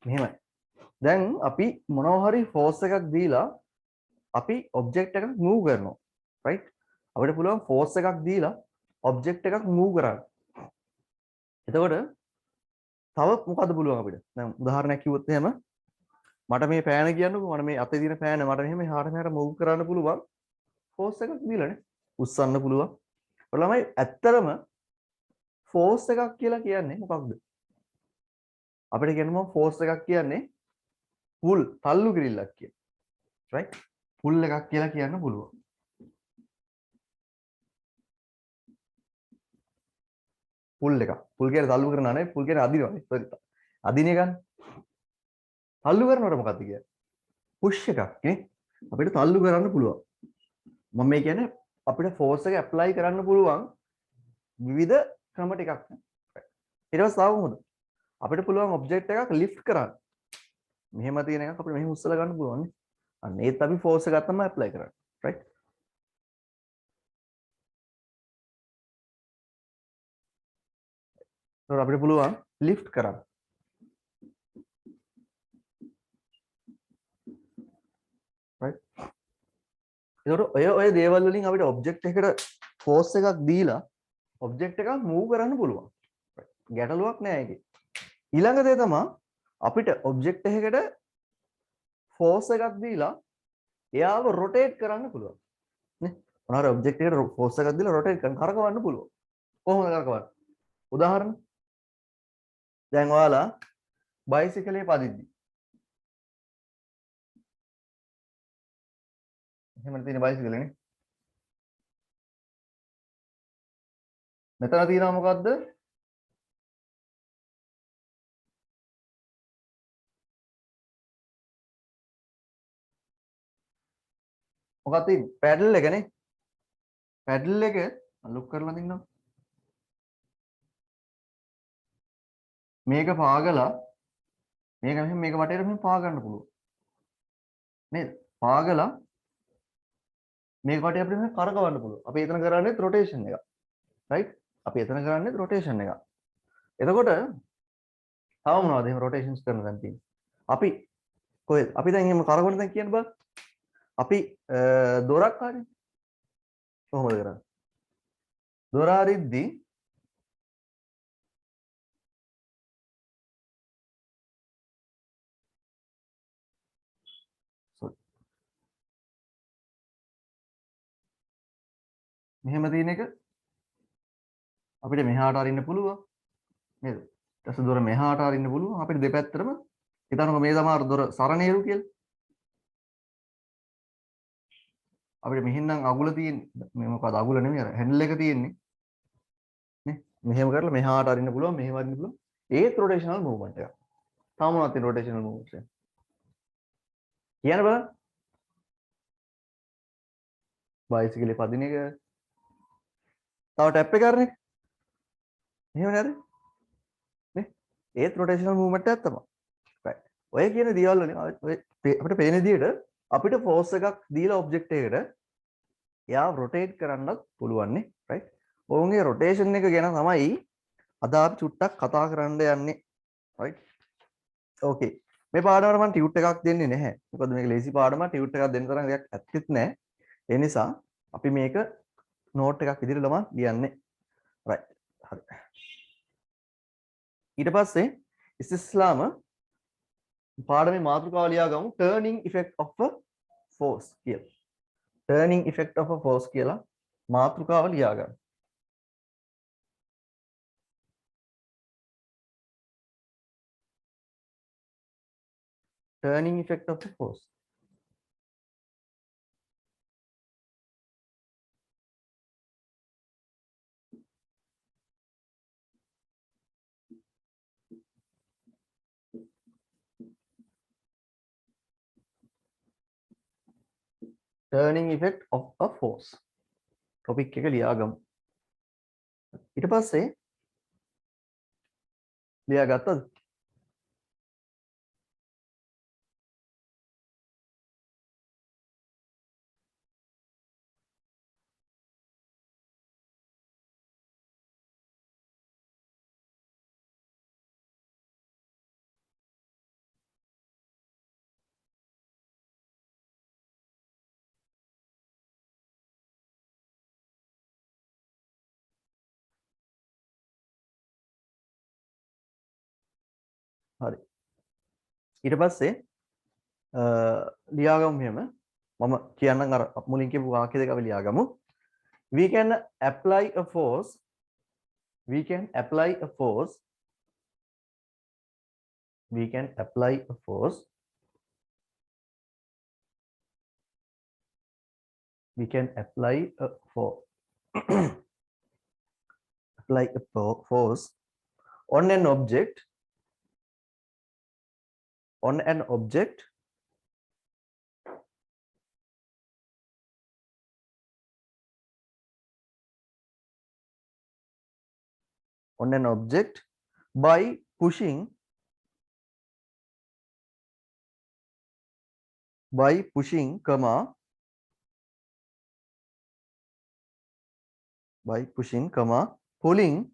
මෙහෙමයි. දැන් අපි මොනවා හරි ෆෝස් එකක් දීලා අපි ඔබ්ජෙක්ට් එකක් මූව් කරනවා. රයිට්? අපිට පුළුවන් ෆෝස් එකක් දීලා ඔබ්ජෙක්ට් එකක් මූව් කරන්න. එතකොට තව මොකද පුළුවන් අපිට? දැන් උදාහරණයක් කිව්වොත් එහෙම මට මේ පෑන කියන්නකෝ මට මේ අතේ තියෙන පෑන මට මෙහෙම එහාට මෙහාට මූව් කරන්න පුළුවන් ෆෝස් එකක් දීලානේ. උස්සන්න පුළුවන්. ඔය ළමයි ඇත්තටම ෆෝස් එකක් කියලා කියන්නේ මොකක්ද? අපිට කියනවා ෆෝස් එකක් කියන්නේ පුල් තල්ලු කිරිල්ලක් කියලා. රයිට්? පුල් එකක් කියලා කියන්න පුළුවන්. පුල් එකක්. පුල් කියන්නේ තල්ලු කරනවා නෙවෙයි පුල් කියන්නේ අදිනවා. සෝරි. අදින එක ගන්න. තල්ලු කරනවට මොකක්ද කියන්නේ? පුෂ් එකක් නේ. අපිට තල්ලු කරන්න පුළුවන්. මම මේ කියන්නේ අපිට ෆෝස් එක ඇප්ලයි කරන්න පුළුවන් විවිධ ක්‍රම ටිකක්. ඊට පස්සේ ආව කොහොමද? අපිට පුළුවන් ඔබ්ජෙක්ට් එකක් ලිෆ්ට් කරන්න. මෙහෙම තියෙන එකක් අපිට මෙහෙම උස්සලා ගන්න පුළුවන් නේ. අන්න ඒත් අපි ෆෝස් එකක් තමයි ඇප්ලයි කරන්නේ. රයිට්? ඒතකොට අපිට පුළුවන් ලිෆ්ට් කරන්න. රයිට්? ඒතකොට ඔය දේවල් වලින් අපිට ඔබ්ජෙක්ට් එකකට ෆෝස් එකක් දීලා ඔබ්ජෙක්ට් එකක් මූව් කරන්න පුළුවන්. ගැටලුවක් නෑ ඒකේ. ඊළඟ දේ තමයි අපිට ඔබ්ජෙක්ට් එකකට ෆෝස් එකක් දීලා එයාව රොටේට් කරන්න පුළුවන්. නේ? මොනවා හරි ඔබ්ජෙක්ට් එකට ෆෝස් එකක් දීලා රොටේට් කරන්න කරකවන්න පුළුවන්. කොහොමද කරකවන්නේ? උදාහරණ දැන් ඔයාලා බයිසිකලේ පදිද්දි එහෙම තියෙන බයිසිකලේ නේ. මෙතන තියෙනවා මොකද්ද? මොකක්ද තියෙන්නේ? පැඩල් එකනේ. පැඩල් එක ලොක් කරලා දින්නවා. මේක පාගලා මේක මෙහෙම මේක වටේට මෙහෙම පා ගන්න පුළුවන්. නේද? පාගලා මේක වටේ අපිට මෙහෙම කරකවන්න පුළුවන්. අපි එතන කරන්නේ රොටේෂන් එක. රයිට්? අපි එතන කරන්නේ රොටේෂන් එක. එතකොට තව මොනවද එහෙම රොටේෂන්ස් කරන දැන් තියෙන්නේ? අපි කොහෙද? අපි දැන් එහෙම කරකවන දැන් කියන්න බෑ. අපි දොරක් හරි කොහොමද කරන්නේ? දොර අරිද්දි මෙහෙම තියෙන එක අපිට මෙහාට අරින්න පුළුවන් නේද? ඊට පස්සේ දොර මෙහාට අරින්න පුළුවන් අපිට දෙපැත්තටම හිතන්නකො මේ තමයි දොර සරණේරු කියලා. අපිට මෙහෙන්නම් අගුල තියෙන්නේ මේ මොකද අගුල නෙමෙයි අර හැන්ඩල් එක තියෙන්නේ නේ. මෙහෙම කරලා මෙහාට අරින්න පුළුවන් මෙහෙම අරින්න පුළුවන්. ඒත් රොටේෂනල් මූව්මන්ට් එකක්. තාම මොනවද තියෙන රොටේෂනල් මූව්මන්ට්ස් එක? කියන්න බලන්න. බයිසිකලේ පදින එක. තව ටැප් එක කරන එක. එහෙම නේද? නේ? ඒත් රොටේෂනල් මූව්මන්ට් එකක් තමයි. රයිට්. ඔය කියන දේවල් වලින් අපිට පේන විදිහට අපිට ෆෝස් එකක් දීලා ඔබ්ජෙක්ට් එකකට එයා රොටේට් කරන්නත් පුළුවන් නේ. රයිට්. ඔවුන්ගේ රොටේෂන් එක ගැන තමයි අද අපි චුට්ටක් කතා කරන්න යන්නේ. රයිට්. ඕකේ. මේ පාඩමට මම ටියුට් එකක් දෙන්නේ නැහැ. මොකද මේක ලේසි පාඩමක් ටියුට් එකක් දෙන්න තරම් දෙයක් ඇත්තෙත් නැහැ. ඒ නිසා අපි මේක නෝට් එකක් විදිහට ළම ලියන්නේ. රයිට්. හරි. ඊට පස්සේ ඉස්සෙල්ලාම පාඩමේ මාතෘකාව ලියා ගමු turning effect of a force කියලා. turning effect of a force කියලා මාතෘකාව ලියා ගන්න. turning effect of a force. turning effect of a force. topic එක ලියා ගමු. ඊට පස්සේ ලියා ගත්තද? හරි. ඊට පස්සේ ලියාගමු මෙහෙම. මම කියන්නම් අර මුලින් කියපු වාක්‍ය දෙක අපි ලියාගමු. We can apply a force. We can apply a force. We can apply a force. We can apply a force. Apply a force on an object. On an object. On an object by pushing comma pulling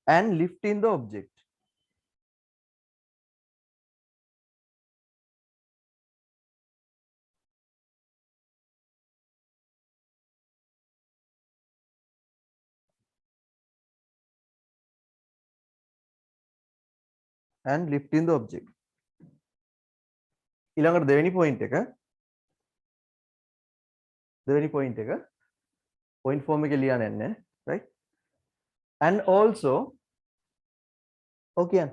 and lifting the object. And lifting the object. ඊළඟට දෙවෙනි point එක point form එකේ ලියන්න යන්නේ right. And also okay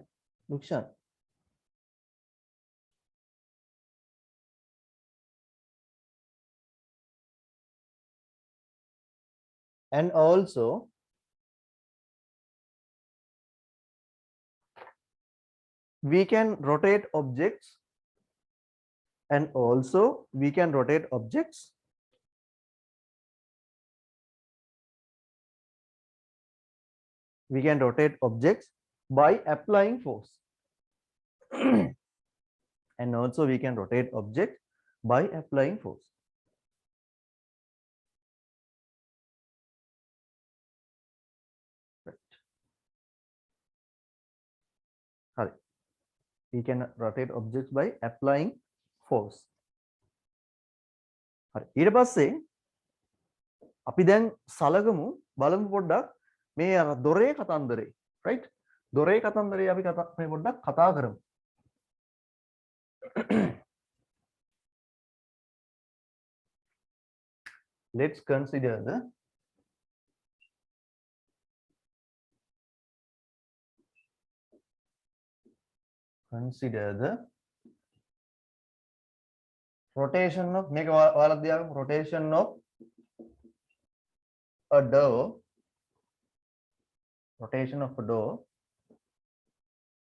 Lukshan. And also we can rotate objects. And also we can rotate objects by applying force. And also we can rotate object by applying force. Right. Hurry. We can rotate objects by applying force. හරි. ඊට පස්සේ අපි දැන් සලකමු බලමු පොඩ්ඩක් මේ අර දොරේ කතන්දරේ right. දොරේ කතන්දරේ අපි මේ පොඩ්ඩක් කතා කරමු. Let's consider the rotation of make rotation of a door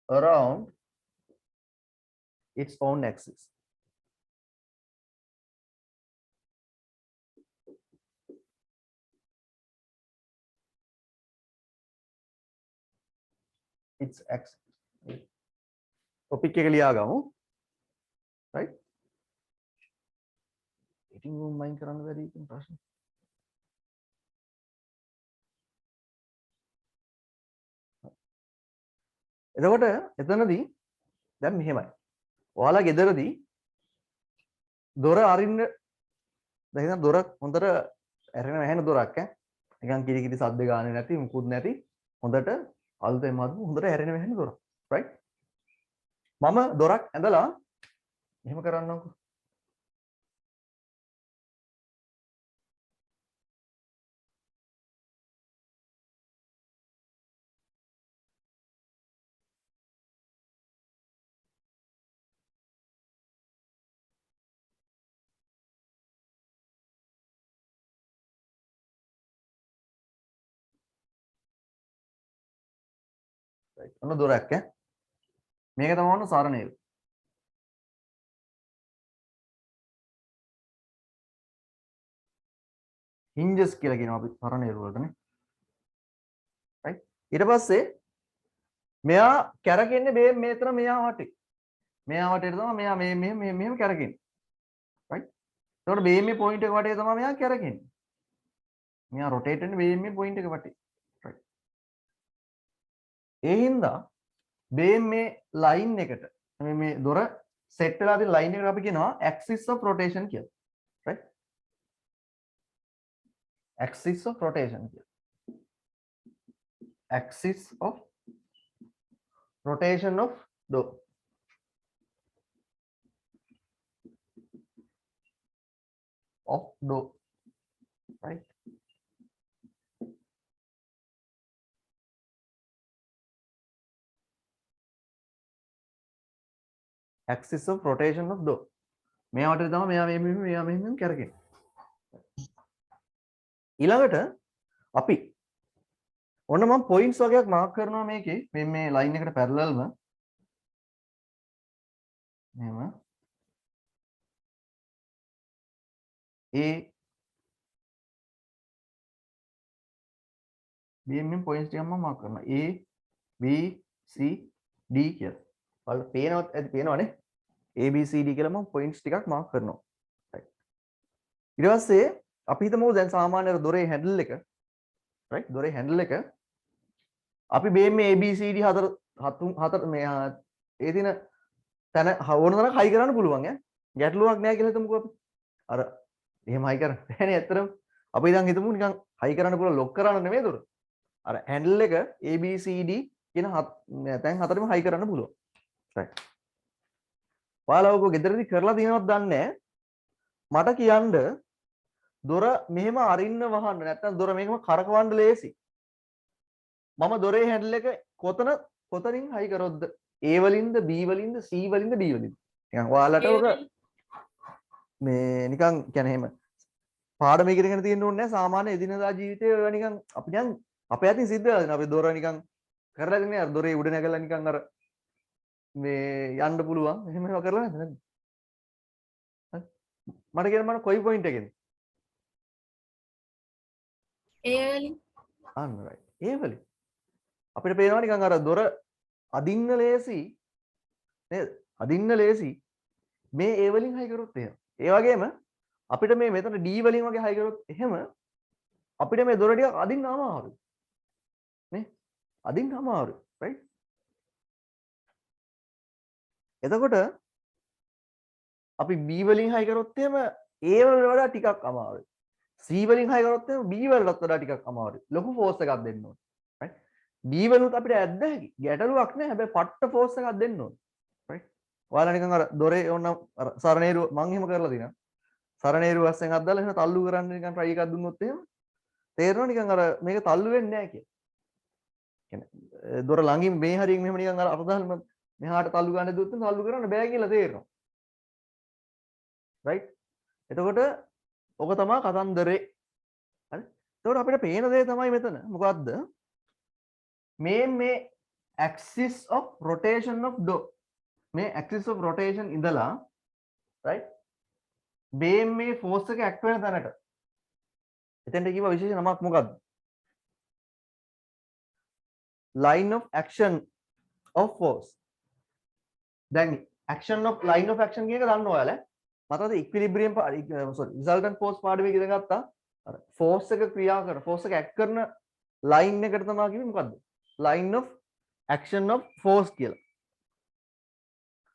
around its own axis. Its axis. Topic එක ලියාගමු right. Meeting room mind කරන්න බැරි කියන ප්‍රශ්න. එතකොට එතනදී දැන් මෙහෙමයි. ඔයාලා ගෙදරදී දොර අරින්න දැන් දොර හොඳට ඇරෙන වැහෙන දොරක් ඈ. නිකන් කිරි කිරි සද්ද ගානේ නැති මුකුත් නැති හොඳට අල්තේ මදු හොඳට ඇරෙන වැහෙන දොරක් right. මම දොරක් ඇඳලා මෙහෙම කරන්නම්කෝ. ඔන්න දොරක් ඈ. මේක තමයි ඔන්න සරණේරු. hinges කියලා කියනවා අපි සරණේරු වලටනේ. right. ඊට පස්සේ මෙයා කැරකෙන්නේ මේතර මෙයා වටේ. මෙයා වටේට තමයි මෙයා මෙහෙම කැරකෙන්නේ. right. එතකොට මේ පොයින්ට් එක වටේ තමයි මෙයා කැරකෙන්නේ. මෙයා රොටේට් වෙන්නේ මේ පොයින්ට් එක වටේ. right. ඒ හින්දා මේ ලයින් එකට මේ දොර සෙට් වෙලා තියෙන ලයින් එකට අපි කියනවා axis of rotation කියලා. right. axis of rotation කියලා. axis of rotation of dot right. axis of rotation of dot මෙයාට තමයි මෙයා මෙහෙම කරගෙන ඊළඟට අපි ඔන්න මම පොයින්ට්ස් වගේක් මාක් කරනවා මේකේ මේ ලයින් එකට පැරලල්ම මෙහෙම A B මෙන් පොයින්ට්ස් ටිකක් මම මාක් කරනවා A B C D කියලා. ඔයාලට පේනවත් ඇති පේනවනේ A B C D කියලා මම පොයින්ට්ස් ටිකක් මාක් කරනවා. right. ඊට පස්සේ අපි හිතමු දැන් සාමාන්‍ය දොරේ හැන්ඩල් එක right දොරේ හැන්ඩල් එක අපි මේ ABCD හතර මේ ඒ දින තැන ඕන තරම් හයි කරන්න පුළුවන් ඈ ගැටලුවක් නැහැ කියලා හිතමුකෝ අපි අර එහෙම හයි කරන්නේ නැහැ ඇත්තටම අපි දැන් හිතමු නිකන් හයි කරන්න පුළුවන් ලොක් කරන්න නෙමෙයි දොර අර හැන්ඩල් එක ABCD කියන තැන් හතරෙම හයි කරන්න පුළුවන් right ඔයාලා ඔක ගෙදරදී කරලා තියෙනවද දන්නේ මට කියන්න දොර මෙහෙම අරින්න වහන්න නැත්නම් දොර මේකම කරකවන්න ලේසි මම දොරේ හැන්ඩල් එක කොතනින් හයි කරොත්ද A වලින්ද B වලින්ද C වලින්ද D වලින්ද නිකන් ඔයාලට ඔක මේ නිකන් කියන්නේ එහෙම පාඩම ඉගෙනගෙන තියෙන්න ඕනේ නැහැ සාමාන්‍ය එදිනදා ජීවිතේ ඔය නිකන් අපි දැන් අපේ අතින් සිද්ධ වෙනවා අපි දොර නිකන් කරලා ඉන්නේ අර දොරේ උඩ නැගලා නිකන් අර මේ යන්න පුළුවන් එහෙම ඒවා කරලා නැද්ද මට කියන්න මම කොයි පොයින්ට් එකේද A වලින් අන්න රයිට් ඒ වලින් අපිට පේනවා නිකන් අර දොර අදින්න ලේසි නේද අදින්න ලේසි මේ A වලින් හයි කරොත් එහෙම ඒ වගේම අපිට මේ මෙතන D වලින් වගේ හයි කරොත් එහෙම අපිට මේ දොර ටික අදින්න අමාරුයි නේ අදින්න අමාරුයි right එතකොට අපි B වලින් හයි කරොත් එහෙම A වලට වඩා ටිකක් අමාරුයි C වලින් හයි කරොත් එහෙම B වලටත් වඩා ටිකක් අමාරුයි ලොකු ෆෝස් එකක් දෙන්න ඕනේ right D වලුත් අපිට ඇද්ද හැකි ගැටලුවක් නැහැ හැබැයි පට්ට ෆෝස් එකක් දෙන්න ඕනේ right ඔයාලා නිකන් අර දොරේ ඕන අර සරණේරුව මං එහෙම කරලා දිනා සරණේරුව අස්සෙන් අද්දාලා එහෙම තල්ලු කරන්න නිකන් try එකක් දුන්නොත් එහෙම තේරෙනවා නිකන් අර මේක තල්ලු වෙන්නේ නැහැ කියලා කියන්නේ දොර ළඟින් මේ හරියෙන් මෙහෙම නිකන් අර අරදාල්ම මෙහාට තල්ලු ගන්න දුන්නොත් තල්ලු කරන්න බෑ කියලා තේරෙනවා right එතකොට ඔක තමයි කතන්දරේ හරි එතකොට අපිට පේන දේ තමයි මෙතන මොකද්ද මේ axis of rotation of dot මේ axis of rotation ඉඳලා right මේ force එක act වෙන තැනට එතෙන්ට කිව්ව විශේෂ නමක් මොකද්ද line of action of force දැන් action of line of action කියන එක දන්න ඔයාලා මතකද equilibrium resultant force පාඩමේ ඉගෙන ගත්තා අර force එක ක්‍රියා කරන force එක act කරන line එකට තමයි කිව්වේ මොකද්ද line of action of force කියලා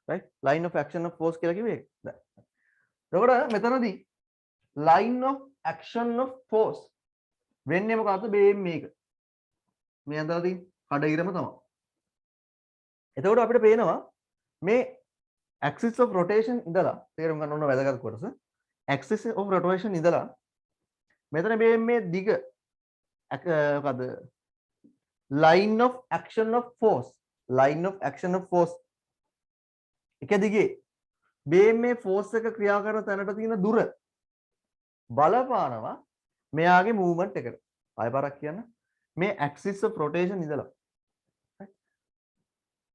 right line of action of force කියලා කිව්වේ ඒක එතකොට මෙතනදී line of action of force වෙන්නේ මොකද්ද මේක මේ අඳලා තියෙන කඩිරම තමයි එතකොට අපිට පේනවා මේ axis of rotation ඉඳලා තේරුම් ගන්න ඕන වැදගත් කොටස axis of rotation ඉඳලා මෙතන මේ දිග මොකද්ද line of action of force එක දිගේ මේ force එක ක්‍රියා කරන තැනට තියෙන දුර බලපානවා මෙයාගේ movement එකට ආයෙ පාරක් කියන්න මේ axis of rotation ඉඳලා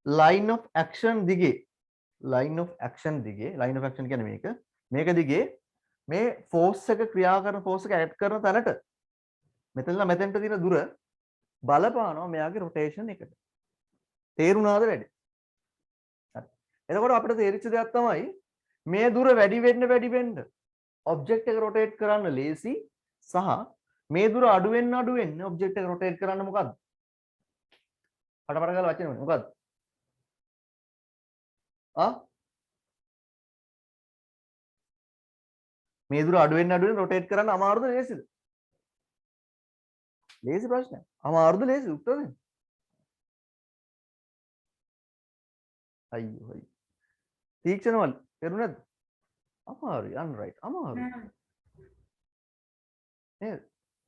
line of action දිගේ line of action කියන්නේ මේක දිගේ මේ force එක ක්‍රියා කරන force එක add කරන තැනට මෙතනලා මෙතෙන්ට තියෙන දුර බලපානවා මෙයාගේ rotation එකට තේරුණාද වැඩි හරි එතකොට අපිට තේරිච්ච දෙයක් තමයි මේ දුර වැඩි වෙන්න object එක rotate කරන්න ලේසි සහ මේ දුර අඩු වෙන්න object එක rotate කරන්න මොකද්ද පටපට ගාලා වචන මොකද්ද මේ දුර අඩු වෙන්න rotate කරන්න අමාරුද ලේසිද ලේසි ප්‍රශ්නයක්. අමාරුද ලේසි උත්තර දෙන්න? අයියෝ අයියෝ. තීක්ෂණවල තේරුණාද? අමාරුයි අන්රයිට් අමාරුයි. නේද?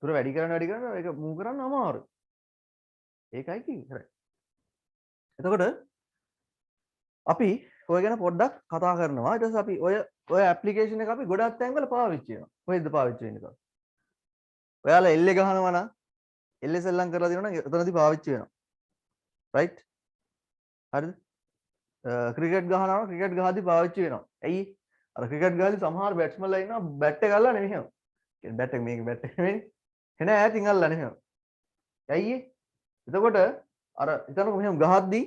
තුර වැඩි කරන ඒක මූව් කරන්න අමාරුයි. ඒකයි කිව්වේ. එතකොට අපි ඔය ගැන පොඩ්ඩක් කතා කරනවා. ඊට පස්සේ අපි ඔය ඇප්ලිකේෂන් එක අපි ගොඩක් තැන්වල පාවිච්චි කරනවා. කොහෙද පාවිච්චි වෙන්නේ කියලා? ඔයාලා එල් එක ගහනවා නම් එල් සෙල්ලම් කරලා දිනනවා නම් එතනදී පාවිච්චි වෙනවා. රයිට්? හරිද? ක්‍රිකට් ගහනවා නම් ක්‍රිකට් ගහද්දී පාවිච්චි වෙනවා. ඇයි? අර ක්‍රිකට් ගහද්දී සමහර බැට්ස්මන්ලා ඉන්නවා බැට් එක අල්ලන්නේ මෙහෙම. කියන්නේ බැට් එක මේක බැට් එක නෙවෙයි. එන ඈතින් අල්ලන්නේ මෙහෙම. ඇයි ඒ? එතකොට අර හිතන්නකො මෙහෙම ගහද්දී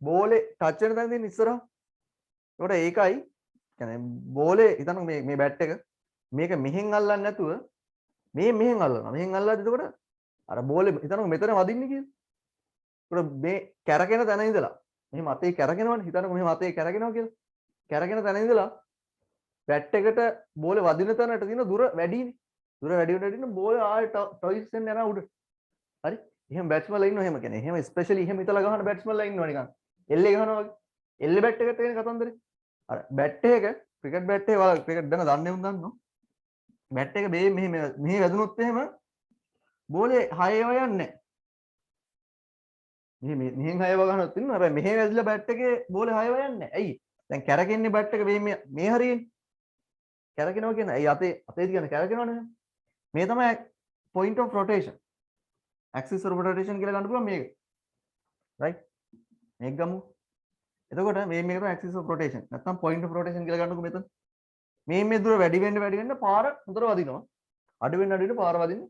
බෝලේ ටච් වෙන තැන තියෙන ඉස්සරහ. ඒකට ඒකයි කියන්නේ බෝලේ හිතන්නකො මේ බැට් එක මේක මෙහෙන් අල්ලන්නේ නැතුව මෙහෙන් අල්ලනවා. මෙහෙන් අල්ලද්දි එතකොට අර බෝලේ හිතන්නකො මෙතන වදින්නේ කියලා. ඒකට මේ කැරකෙන තැන ඉඳලා මෙහෙම අතේ කැරකෙනවනේ. හිතන්නකො මෙහෙම අතේ කැරකෙනවා කියලා. කැරකෙන තැන ඉඳලා බැට් එකට බෝලේ වදින තැනට තියෙන දුර වැඩිනේ. දුර වැඩි වෙන බෝලේ ආයෙ ටොයිස් වෙන්න යනවා උඩට. හරි? එහෙම බැට්ස්මන්ලා ඉන්නවා එහෙම කියන්නේ. එහෙම ස්පෙෂලි එහෙම හිතලා ගහන බැට්ස්මන්ලා ඉන්නවා නිකන්. එල්ලේ ගහනවා වගේ. එල්ලේ බැට් එකට තියෙන කතන්දරේ. අර බැට් එක ක්‍රිකට් බැට් එක වල ක්‍රිකට් දැන දන්නේ උන් දන්නවා. බැට් එක මෙහෙ වැදුනොත් එහෙම බෝලේ 6 ඒවා යන්නේ නැහැ. මෙහෙන් 6 ඒවා ගන්නත් ඉන්නවා. හැබැයි මෙහෙ වැදිලා බැට් එකේ බෝලේ 6 ඒවා යන්නේ නැහැ. ඇයි? දැන් කැරකෙන්නේ බැට් එක මේ හරියනේ. කැරකෙනවා කියන්නේ ඇයි අතේ තියන කැරකෙනවනේ. මේ තමයි point of rotation. axis of rotation කියලා ගන්න පුළුවන් මේක. right? මේක ගමු. එතකොට මේක තමයි axis of rotation. නැත්නම් point of rotation කියලා ගන්නකො මෙතන. මේ දුර වැඩි වෙන්න පාර හොඳට වදිනවා. අඩු වෙන්න පාර වදින්න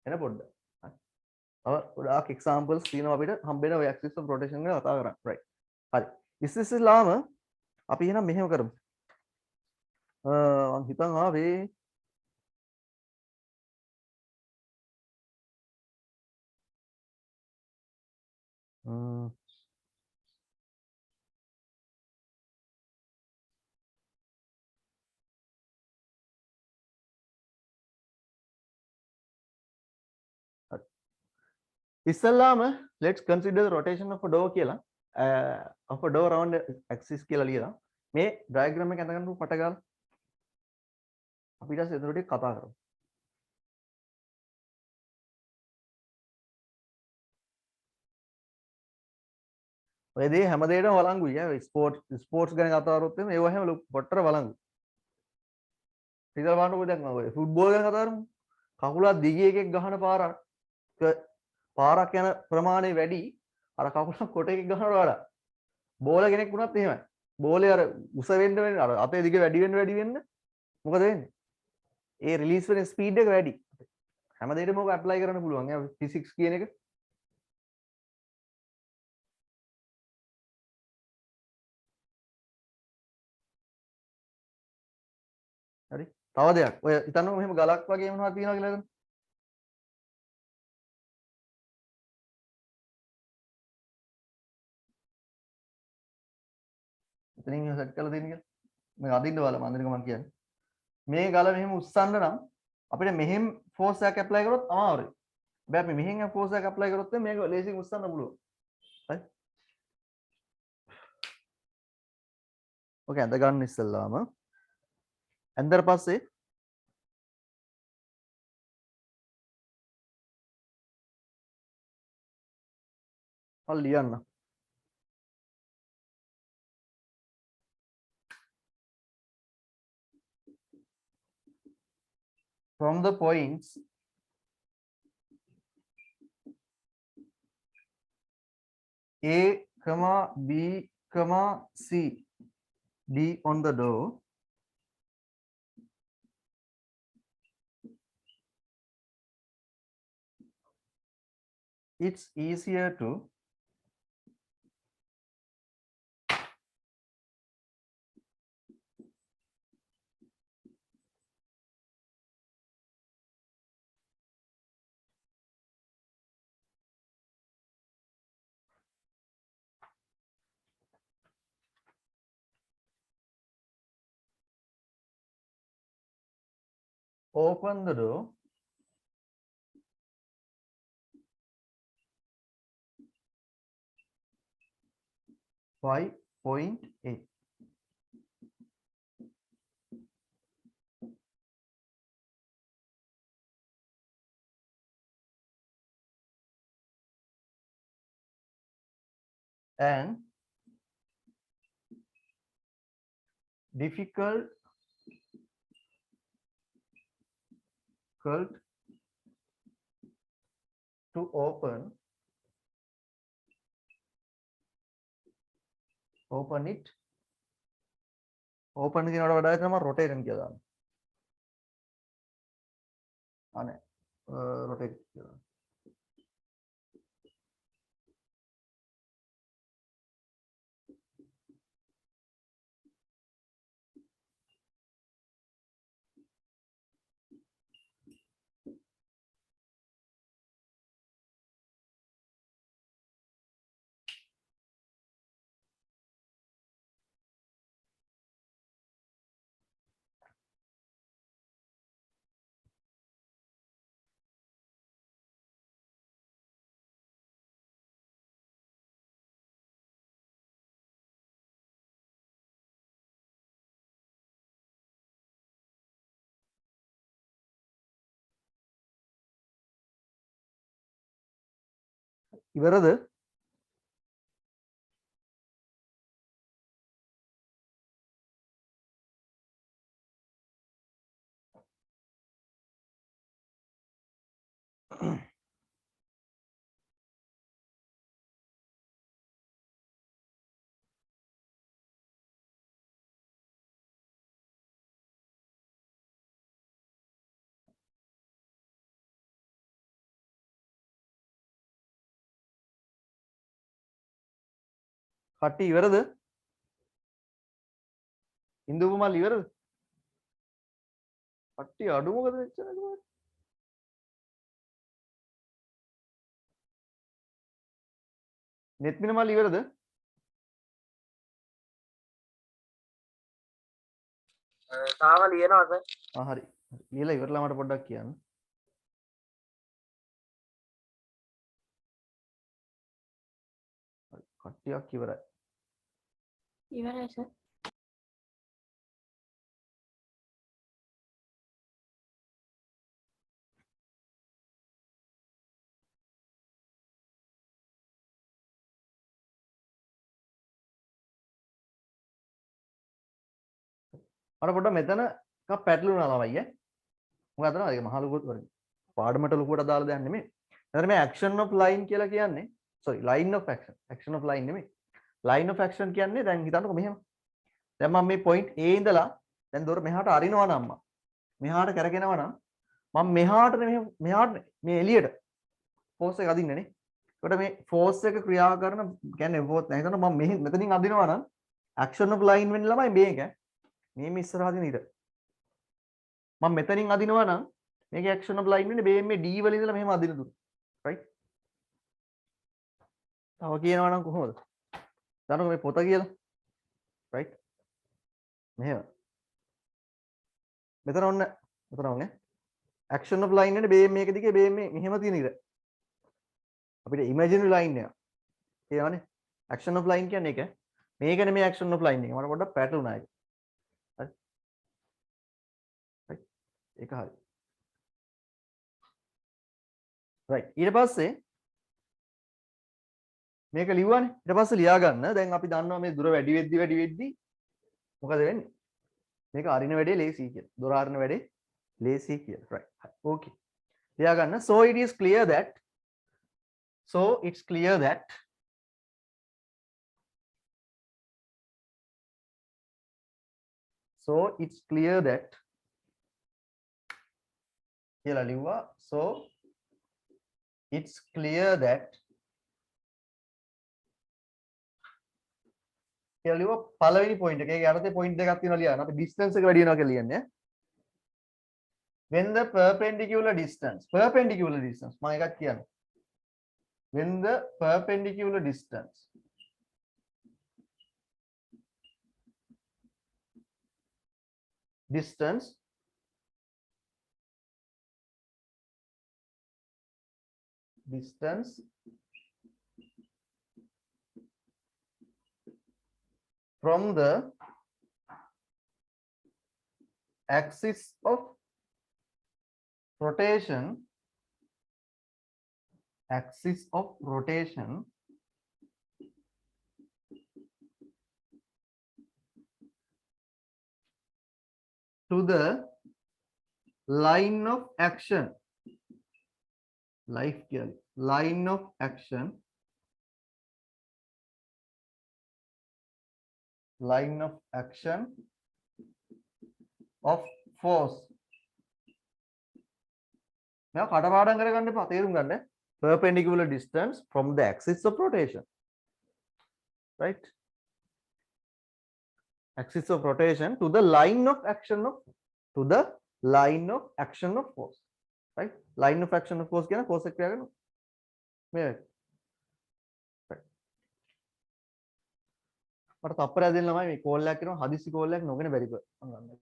එන පොඩ්ඩක්. තව ගොඩාක් examples තියෙනවා අපිට හම්බෙන ඔය axis of rotation ගැන කතා කරන්න. right. හරි. ඉස්සෙල්ලාම අපි එහෙනම් මෙහෙම කරමු. මං හිතන් ආවේ ඉස්සල්ලාම let's consider the rotation of a door කියලා of a door around the axis කියලා ලියලා මේ diagram එක අඳගන්න පට ගාලා අපි ඊට පස්සේ එතනට කතා කරමු. ඔය දේ හැම දෙයකටම වළංගුයි ඈ ස්පෝර්ට්ස් ගැන කතා කරොත් එහෙම ඒව හැම පොට්ටර වළංගුයි. ඉතින් බලන්නකො දැන් ඔය ෆුට්බෝල් ගැන කතා කරමු. කකුලක් දිග එකෙක් ගහන පාරක් යන ප්‍රමාණය වැඩි අර කකුලක් කොට එකෙක් ගහනවට වඩා. බෝල කෙනෙක් වුණත් එහෙමයි. බෝලේ අර උස වෙන්න අර අතේ දිග වැඩි වෙන්න මොකද වෙන්නේ? ඒ රිලීස් වෙන ස්පීඩ් එක වැඩි. හැම දෙයකම ඔක ඇප්ලයි කරන්න පුළුවන්. ඒ ෆිසික්ස් කියන එක. හරි. තව දෙයක්. ඔය හිතන්නකො මෙහෙම ගලක් වගේ මොනවද තියෙනවා කියලා හිතන්න. එතනින් එහෙම සෙට් කරලා තියෙන කියලා. මේ අදින්න බලන්න අදින්නක මම කියන්නේ. මේ ගල මෙහෙම උස්සන්න නම් අපිට මෙහෙම ෆෝස් එකක් ඇප්ලයි කරොත් අමාරුයි. හැබැයි අපි මෙහෙන් ෆෝස් එකක් ඇප්ලයි කරොත් මේක ලේසියෙන් උස්සන්න පුළුවන්. හරි. ඕකේ අඳ ගන්න ඉස්සෙල්ලාම ඇඳලා පස්සේ මම ලියන්න. from the points A, B, C, D on the door, it's easier to open the door 5.8. And difficult to open it. Open කියනවට වඩා තමයි rotate කියලා දාන්න. අනේ rotate කියලා. ඉවරද? කට්ටිය ඉවරද? ඉන්දුපු මල් ඉවරද? කට්ටිය අඩු මොකද මෙච්චර කරන්නේ? නෙත්මින මල් ඉවරද? තාම ලියනවා සර්. හරි. ලියලා ඉවරලා මට පොඩ්ඩක් කියන්න. හරි. කට්ටියක් ඉවරයි. ඉවරයි සර්. මට පොඩ්ඩක් මෙතන එකක් පැටලුණා ළමයි ඈ. මොකද අතන ඒක මහ ලොකුත් වරේ. පාඩමට ලොකුවට දාලා දෙයක් නෙමෙයි. එතන මේ action of line කියලා කියන්නේ sorry line of action. action of line නෙමෙයි. line of action කියන්නේ දැන් හිතන්නකෝ මෙහෙම. දැන් මම මේ point A ඉඳලා දැන් දොර මෙහාට අරිනවා නම් මම මෙහාට කරගෙනවා නම් මම මෙහාට මෙහාට මේ එළියට force එක අදින්නේ නේ. ඒකට මේ force එක ක්‍රියා කරන කියන්නේ force දැන් හිතන්න මම මෙතනින් අදිනවා නම් action of line වෙන්නේ ළමයි මේක. මේ ඉස්සරහා දින ඉර. මම මෙතනින් අදිනවා නම් මේකේ action of line වෙන්නේ මේ D වල ඉඳලා මෙහෙම අදින දුර. right? තව කියනවා නම් කොහොමද? දන්නකො මේ පොත කියලා. right? මෙහෙම. මෙතන ඔන්න action of line වෙන්නේ මේක දිගේ මෙහෙම තියෙන ඉර. අපිට imaginary line එක. කියනවානේ action of line කියන්නේ ඒක. මේකනේ මේ action of line එක. මට පොඩ්ඩක් පැටලුණා ඒක. හරි. right? ඒක හරි. right. ඊට පස්සේ මේක ලිව්වනේ. ඊට පස්සේ ලියා ගන්න. දැන් අපි දන්නවා මේ දුර වැඩි වෙද්දි මොකද වෙන්නේ? මේක අරින වැඩේ ලේසි කියලා. දොර අරින වැඩේ ලේසි කියලා. right. okay. ලියා ගන්න. So it's clear that කියලා ලිව්වා. So it's clear that කියලා ලිව්වා පළවෙනි පොයින්ට් එක. ඒකේ අර්ථය පොයින්ට් දෙකක් තියෙනවා ලියන්න. අපි distance එක වැඩි වෙනවා කියලා ලියන්නේ. When the perpendicular distance මම එකක් කියන්න. When the perpendicular distance from the axis of rotation to the line of action line of action of force. Now කටපාඩම් කරගන්න එපා තේරුම් ගන්න. Perpendicular distance from the axis of rotation, right? Axis of rotation to the line of action of force, right? Line of action of force කියන force එක කියලාගෙන මේ right. මට තප්පරයක් දෙන්න ළමයි මේ කෝල් එකක් කරනවා හදිසි කෝල් එකක් නොගෙන බැරිද මම ගන්න.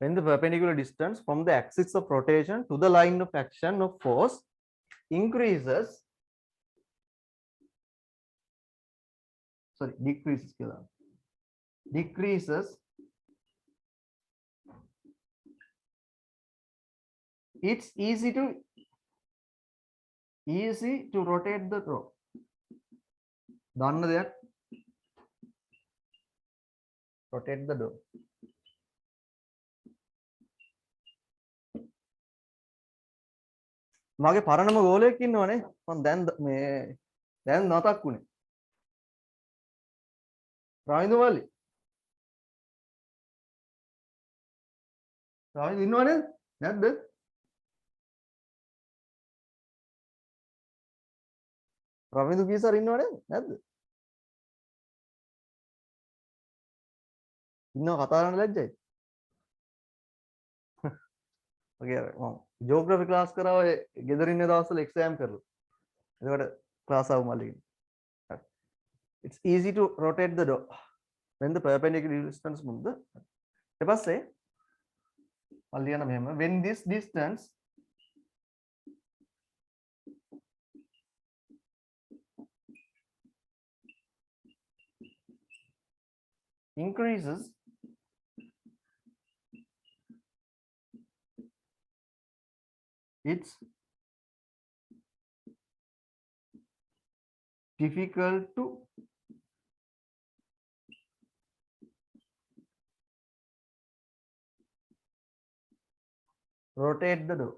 When the perpendicular distance from the axis of rotation to the line of action of force decreases it's easy to rotate the throw. දන්න දෙයක් rotate the door. මගේ පරණම ගෝලයක් ඉන්නවනේ මම දැන් නතක් වුණේ රාවින්දු මල්ලි ඉන්නවනේ නැද්ද රවින්දු කීසර් ඉන්නවනේ නැද්ද ඉන්නව කතා කරන්න ලැජ්ජයි ඔගේ මම ජියෝග්‍රැෆි ක්ලාස් කරා ඔය ගෙදර ඉන්න දවස්වල එක්සෑම් කරලා එතකොට ක්ලාස් ආව මල්ලිගෙන් it's easy to rotate the door when the perpendicular distance from the ඊට පස්සේ මම ලියන මෙහෙම when this distance increases it's difficult to rotate the door.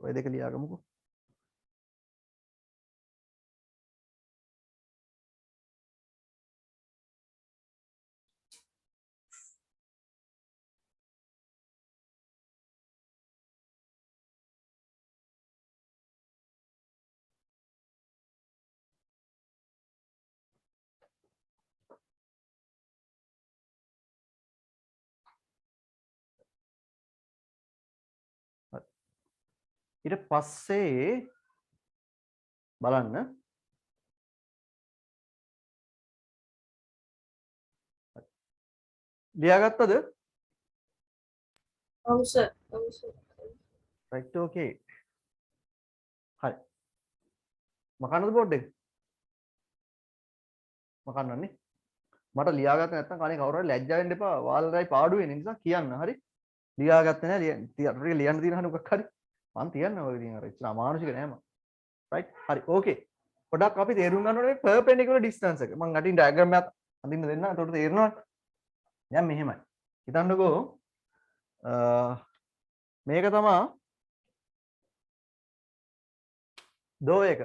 ඔය දෙක ලියාගමුකෝ ඊට පස්සේ බලන්න ලියාගත්තද? ඔව් සර්. ඔව් සර්. right okay හරි මකන්නද බෝඩ් එක මකන්නන්නේ මට ලියාගත්ත නැත්නම් කණේ කවුරු හරි ලැජ්ජා වෙන්න එපා ඔයාලටයි පාඩු වෙන නිසා කියන්න හරි ලියාගත්තේ නැහැ ලියන්න තියෙන හරි මොකක් හරි මම තියන්න ඔය ඉතින් අර ඉතන අමානුෂික නෑ මම right හරි okay පොඩක් අපි තේරුම් ගන්න ඕනේ perpendicular distance එක මම අටින් diagram එකක් අඳින්න දෙන්න එතකොට තේරෙනවා දැන් මෙහෙමයි හිතන්නකෝ මේක තමයි දෝ එක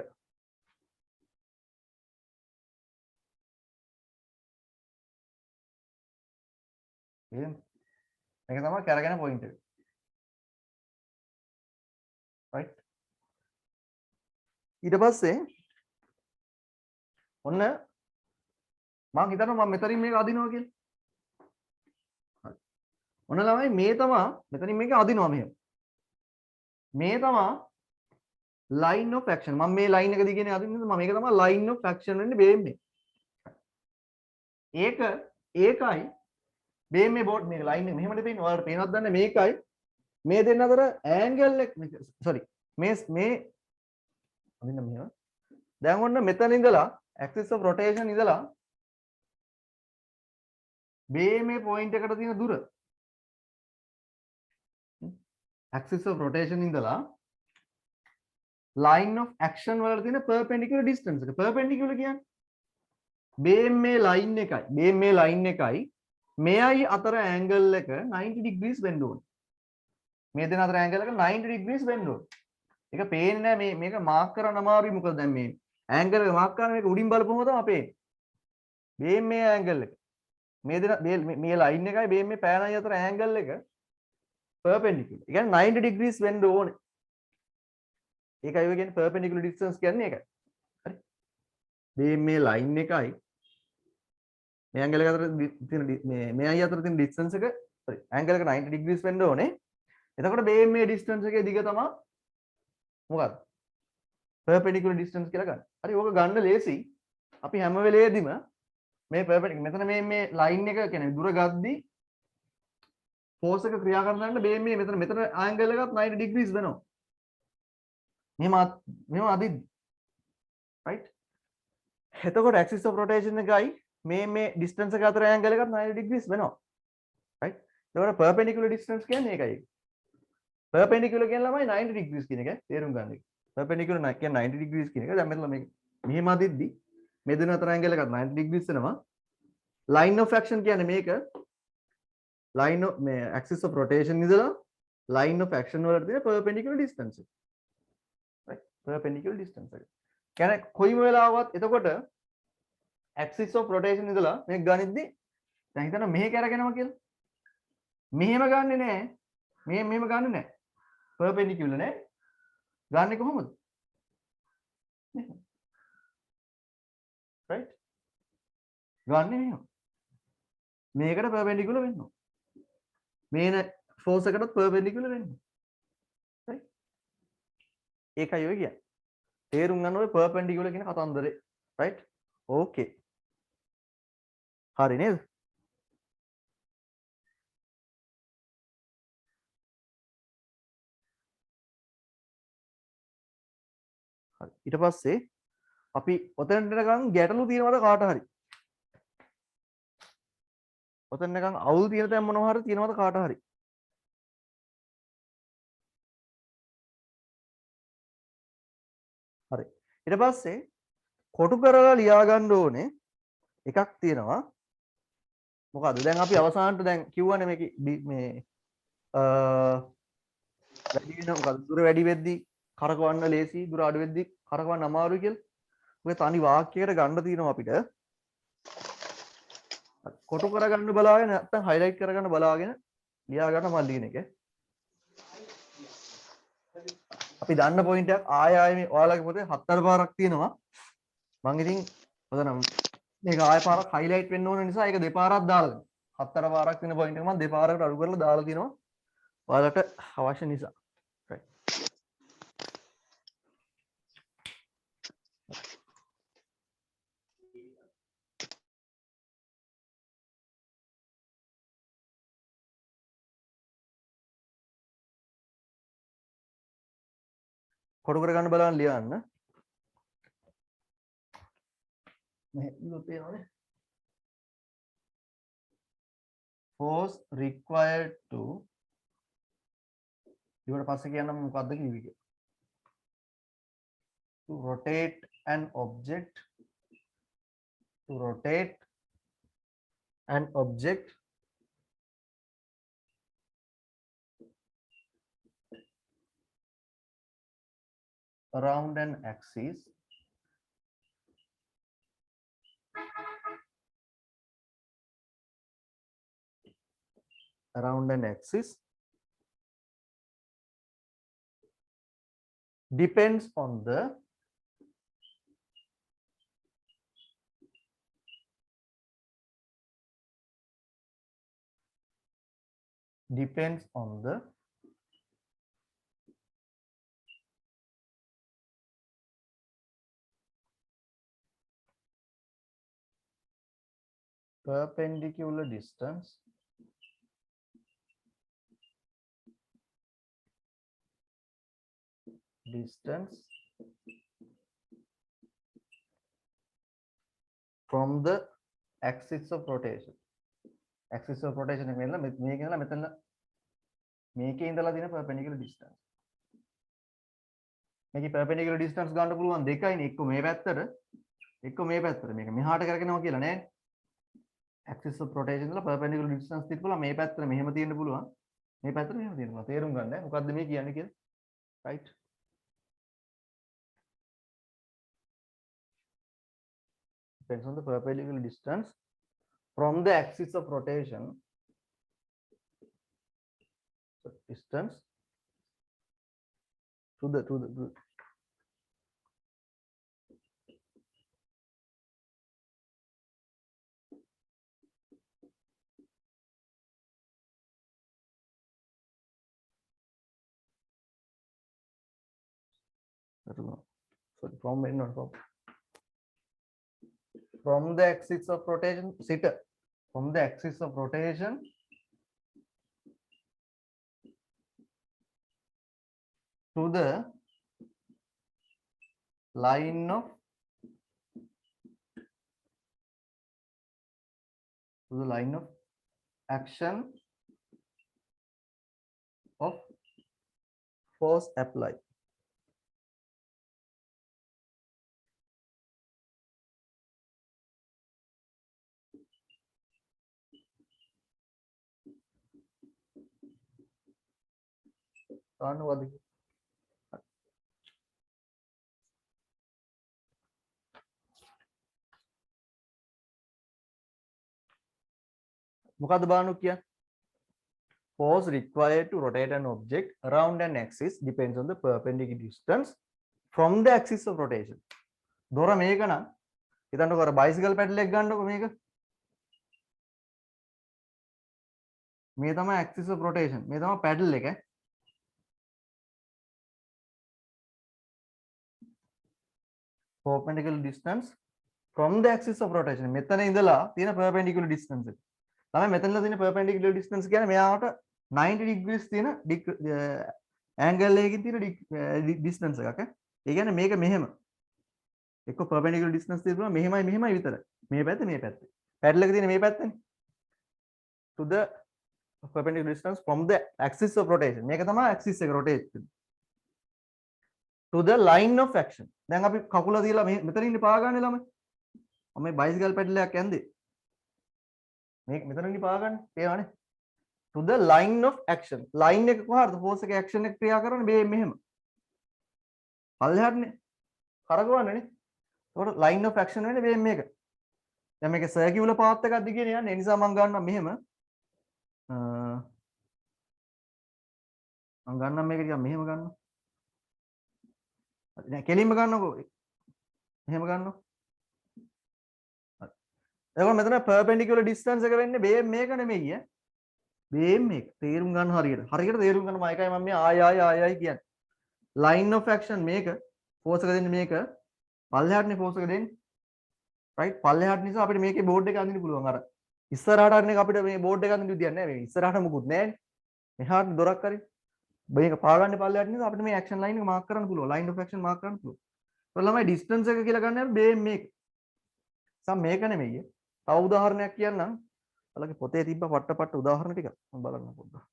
මේක තමයි කරගෙන පොයින්ට් එක right ඊට පස්සේ ඔන්න මම හිතනවා මම මෙතනින් මේක අදිනවා කියලා හරි ඔන්න ළමයි මේ තමයි මෙතනින් මේක අදිනවා මෙහෙම මේ තමයි line of action මම මේ line එක දිගනේ අදින්නේ මම මේක තමයි line of action වෙන්නේ බේම්මේ ඒකයි බේම්මේ බෝඩ් මේක line එක මෙහෙමද පේන්නේ ඔයාලට පේනවද දන්නේ මේකයි මේ දෙන්න අතර angle එක sorry මේ අදින්න මෙහෙම දැන් ඔන්න මෙතන ඉඳලා axis of rotation ඉඳලා බේම්මේ point එකට තියෙන දුර axis of rotation ඉඳලා line of action වලට තියෙන perpendicular distance එක perpendicular කියන්නේ බේම්මේ line එකයි මෙයයි අතර angle එක 90 degrees වෙන්න ඕනේ. මේ දෙන අතර angle එක 90 degrees වෙන්න ඕනේ. ඒක පේන්නේ නැහැ මේක මාක් කරන්න අමාරුයි මොකද දැන් මේ angle එක මාක් කරන මේක උඩින් බලපුවම තමයි පේන්නේ. බේම්මේ angle එක මේ දෙන මේ line එකයි බේම්මේ පෑනයි අතර angle එක perpendicular. ඒ කියන්නේ 90 degrees වෙන්න ඕනේ. ඒකයි ඔය කියන්නේ perpendicular distance කියන්නේ ඒකයි. හරි. බේම්මේ line එකයි මේ angle එක අතර තියෙන මේ අය අතර තියෙන distance එක sorry angle එක 90 degrees වෙන්න ඕනේ. එතකොට බේම්මේ distance එකේ දිග තමයි මොකක්ද? perpendicular distance කියලා ගන්න. හරි ඕක ගන්න ලේසි. අපි හැම වෙලේදීම මේ perpendicular මෙතන මේ line එක කියන්නේ දුර ගද්දී force එක ක්‍රියා කරනකොට බේම්මේ මෙතන angle එකත් 90 degrees වෙනවා. මෙහෙම අදිද්දි right එතකොට axis of rotation එකයි මේ distance එක අතර angle එකත් 90 degrees වෙනවා right එතකොට perpendicular distance කියන්නේ ඒකයි perpendicular කියන්නේ ළමයි 90 degrees කියන එක තේරුම් ගන්න එක perpendicular කියන්නේ 90 degrees කියන එක දැන් මෙතන මේ මෙහෙම අදිද්දි මේ දෙන අතර angle එකත් 90 degrees වෙනවා line of action කියන්නේ මේක line of මේ axis of rotation ඉඳලා line of action වලට තියෙන perpendicular distance එක right perpendicular distance එක කියන්නේ කොයිම වෙලාවවත් එතකොට axis of rotation ඉඳලා මේක ගනිද්දි දැන් හිතන්න මෙහෙ කරගෙනවා කියලා මෙහෙම ගන්නෙ නෑ මෙහෙම ගන්නෙ නෑ perpendicular නේ ගන්නෙ කොහොමද right ගන්නෙ මෙහෙම මේකට perpendicular වෙන්න ඕන මේන force එකටත් perpendicular වෙන්න right ඒකයි ඔය කියන්නේ තේරුම් ගන්න ඔය perpendicular කියන කතන්දරේ right okay හරි නේද හරි ඊට පස්සේ අපි ඔතනට නිකන් ගැටලු තියෙනවද කාට හරි ඔතන නිකන් අවුල් තියෙන තැන් මොනවා හරි තියෙනවද කාට හරි හරි ඊට පස්සේ කොටු කරලා ලියා ගන්න ඕනේ එකක් තියෙනවා මොකද්ද දැන් අපි අවසානට දැන් කිව්වනේ මේක මේ වැඩි වෙන මොකද්ද දුර වැඩි වෙද්දි කරකවන්න ලේසි දුර අඩු වෙද්දි කරකවන්න අමාරුයි කියලා. ඔය තනි වාක්‍යයකට ගන්න තියෙනවා අපිට. කොටු කරගන්න බලාගෙන නැත්නම් highlight කරගන්න බලාගෙන ලියා ගන්න මම ලියන එක. අපි දන්න පොයින්ට් එකක් ආයෙ මේ ඔයාලගේ පොතේ 4 පාරක් තියෙනවා. මම ඉතින් ඔතන මේක ආයෙ පාරක් highlight වෙන්න ඕන නිසා ඒක දෙපාරක් දාලා දෙනවා. 4 පාරක් තියෙන පොයින්ට් එක මම දෙපාරකට අඩු කරලා දාලා තිනවා. ඔයාලට අවශ්‍ය නිසා. right. කොටු කර ගන්න බලන්න ලියන්න. මේ ඉලුත් එනවනේ. force required to ඊට පස්සේ කියන්න මොකද්ද කිව්වේ? To rotate an object around an axis depends on the perpendicular distance from the axis of rotation. Axis of rotation එක මෙන්න මේක ඉඳලා මෙතන මේකේ ඉඳලා තියෙන perpendicular distance. මේකේ perpendicular distance ගන්න පුළුවන් දෙකයිනේ. එක්ක මේ පැත්තට එක්ක මේ පැත්තට. මේක මෙහාට කරගෙනම කියලා නෑ. Axis of rotation ඉඳලා perpendicular distance තියලා මේ පැත්තට මෙහෙම තියෙන්න පුළුවන්. මේ පැත්තට මෙහෙම තියෙන්න පුළුවන්. තේරුම් ගන්න. මොකද්ද මේ කියන්නේ කියලා? right? Depends on the perpendicular distance from the axis of rotation. So distance to the sorry, from the axis of rotation from the axis of rotation to the line of action of force applied. අනුවාද මොකද්ද බානු කියන්නේ? Force required to rotate an object around an axis depends on the perpendicular distance from the axis of rotation. දොර මේක නම් හිතන්නකො අර bicycle pedal එක ගන්නකො මේක. මේ තමයි axis of rotation. මේ තමයි පැඩල් එක. perpendicular distance from the axis of rotation. මෙතන ඉඳලා තියෙන perpendicular distance එක. තමයි මෙතනලා තියෙන perpendicular distance කියන්නේ මෙයාට 90 degrees තියෙන angle එකකින් තියෙන distance එකක්. ඒ කියන්නේ මේක මෙහෙම. එක්ක perpendicular distance තියෙනවා මෙහෙමයි විතරයි. මේ පැත්ත මේ පැත්ත. පැඩල් එක තියෙන මේ පැත්තනේ. to the perpendicular distance from the axis of rotation. මේක තමයි axis එක rotate වෙන්නේ. to the line of action. දැන් අපි කකුල තියලා මෙතන ඉන්නේ පාගන්නේ ළමයි. මම මේ බයිසිකල් පැඩල් එකක් යන්නේ. මේක මෙතන ඉන්නේ පාගන්නේ. පේනවනේ. to the line of action. line එක කොහරද force එක action එක ක්‍රියා කරන්නේ මේ මෙහෙම. පල්ලෙහාටනේ. කරකවන්නේනේ. ඒකට line of action වෙන්නේ මේ මේක. දැන් මේක circular path එකක් දිගේ යන්නේ. ඒ නිසා මම ගන්නවා මෙහෙම. මම ගන්නම් මේක ටිකක් මෙහෙම ගන්නවා. දැන් කෙලින්ම ගන්නකො. මෙහෙම ගන්නවා. එතකොට මෙතන perpendicular distance එක වෙන්නේ බේම් මේක නෙමෙයි ඈ. බේම් මේක. තේරුම් ගන්න හරියට. හරියට තේරුම් ගන්න මම එකයි මම මේ ආයි කියන්නේ. line of action මේක force එක දෙන්නේ මේක. පල්ලෙහාටනේ force එක දෙන්නේ. right පල්ලෙහාට නිසා අපිට මේකේ board එක අඳින්න පුළුවන් අර. ඉස්සරහට අරන එක අපිට මේ board එක අඳින්න විදියක් නැහැ. මේ ඉස්සරහට මුකුත් නැහැ. මෙහාට දොරක් හරි. මේක පාගන්න පල්ලයට නිසා අපිට මේ ඇක්ෂන් ලයින් එක මාක් කරන්න පුළුවන්. ලයින් ඔෆ් ඇක්ෂන් මාක් කරන්න පුළුවන්. ඒතකොට ළමයි ඩිස්ටන්ස් එක කියලා ගන්න යන බේම් මේක. සම් මේක නෙමෙයි. තව උදාහරණයක් කියන්නම්. ඔයාලගේ පොතේ තිබ්බ පට්ට උදාහරණ ටික මම බලන්න පොඩ්ඩක්.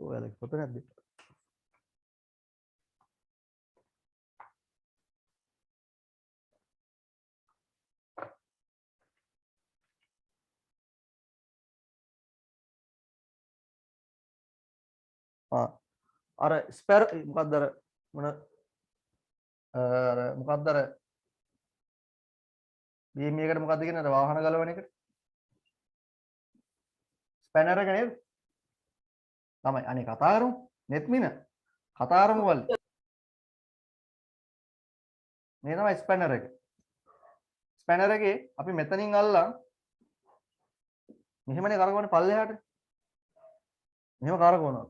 ඔයාලගේ පොත නැද්ද? අර ස්පැර් මොකක්ද අර මොන අර මොකක්ද අර මේකට මොකක්ද කියන්නේ අර වාහන ගලවන එකට ස්පැනර් එක නේද? තමයි අනේ කතා කරමු නෙත් මින කතා කරමු වල් මේ තමයි ස්පැනර් එක. ස්පැනර් එකේ අපි මෙතනින් අල්ලලා මෙහෙමනේ කරකවන්නේ පල්ලෙහාට. මෙහෙම කරකවනවා.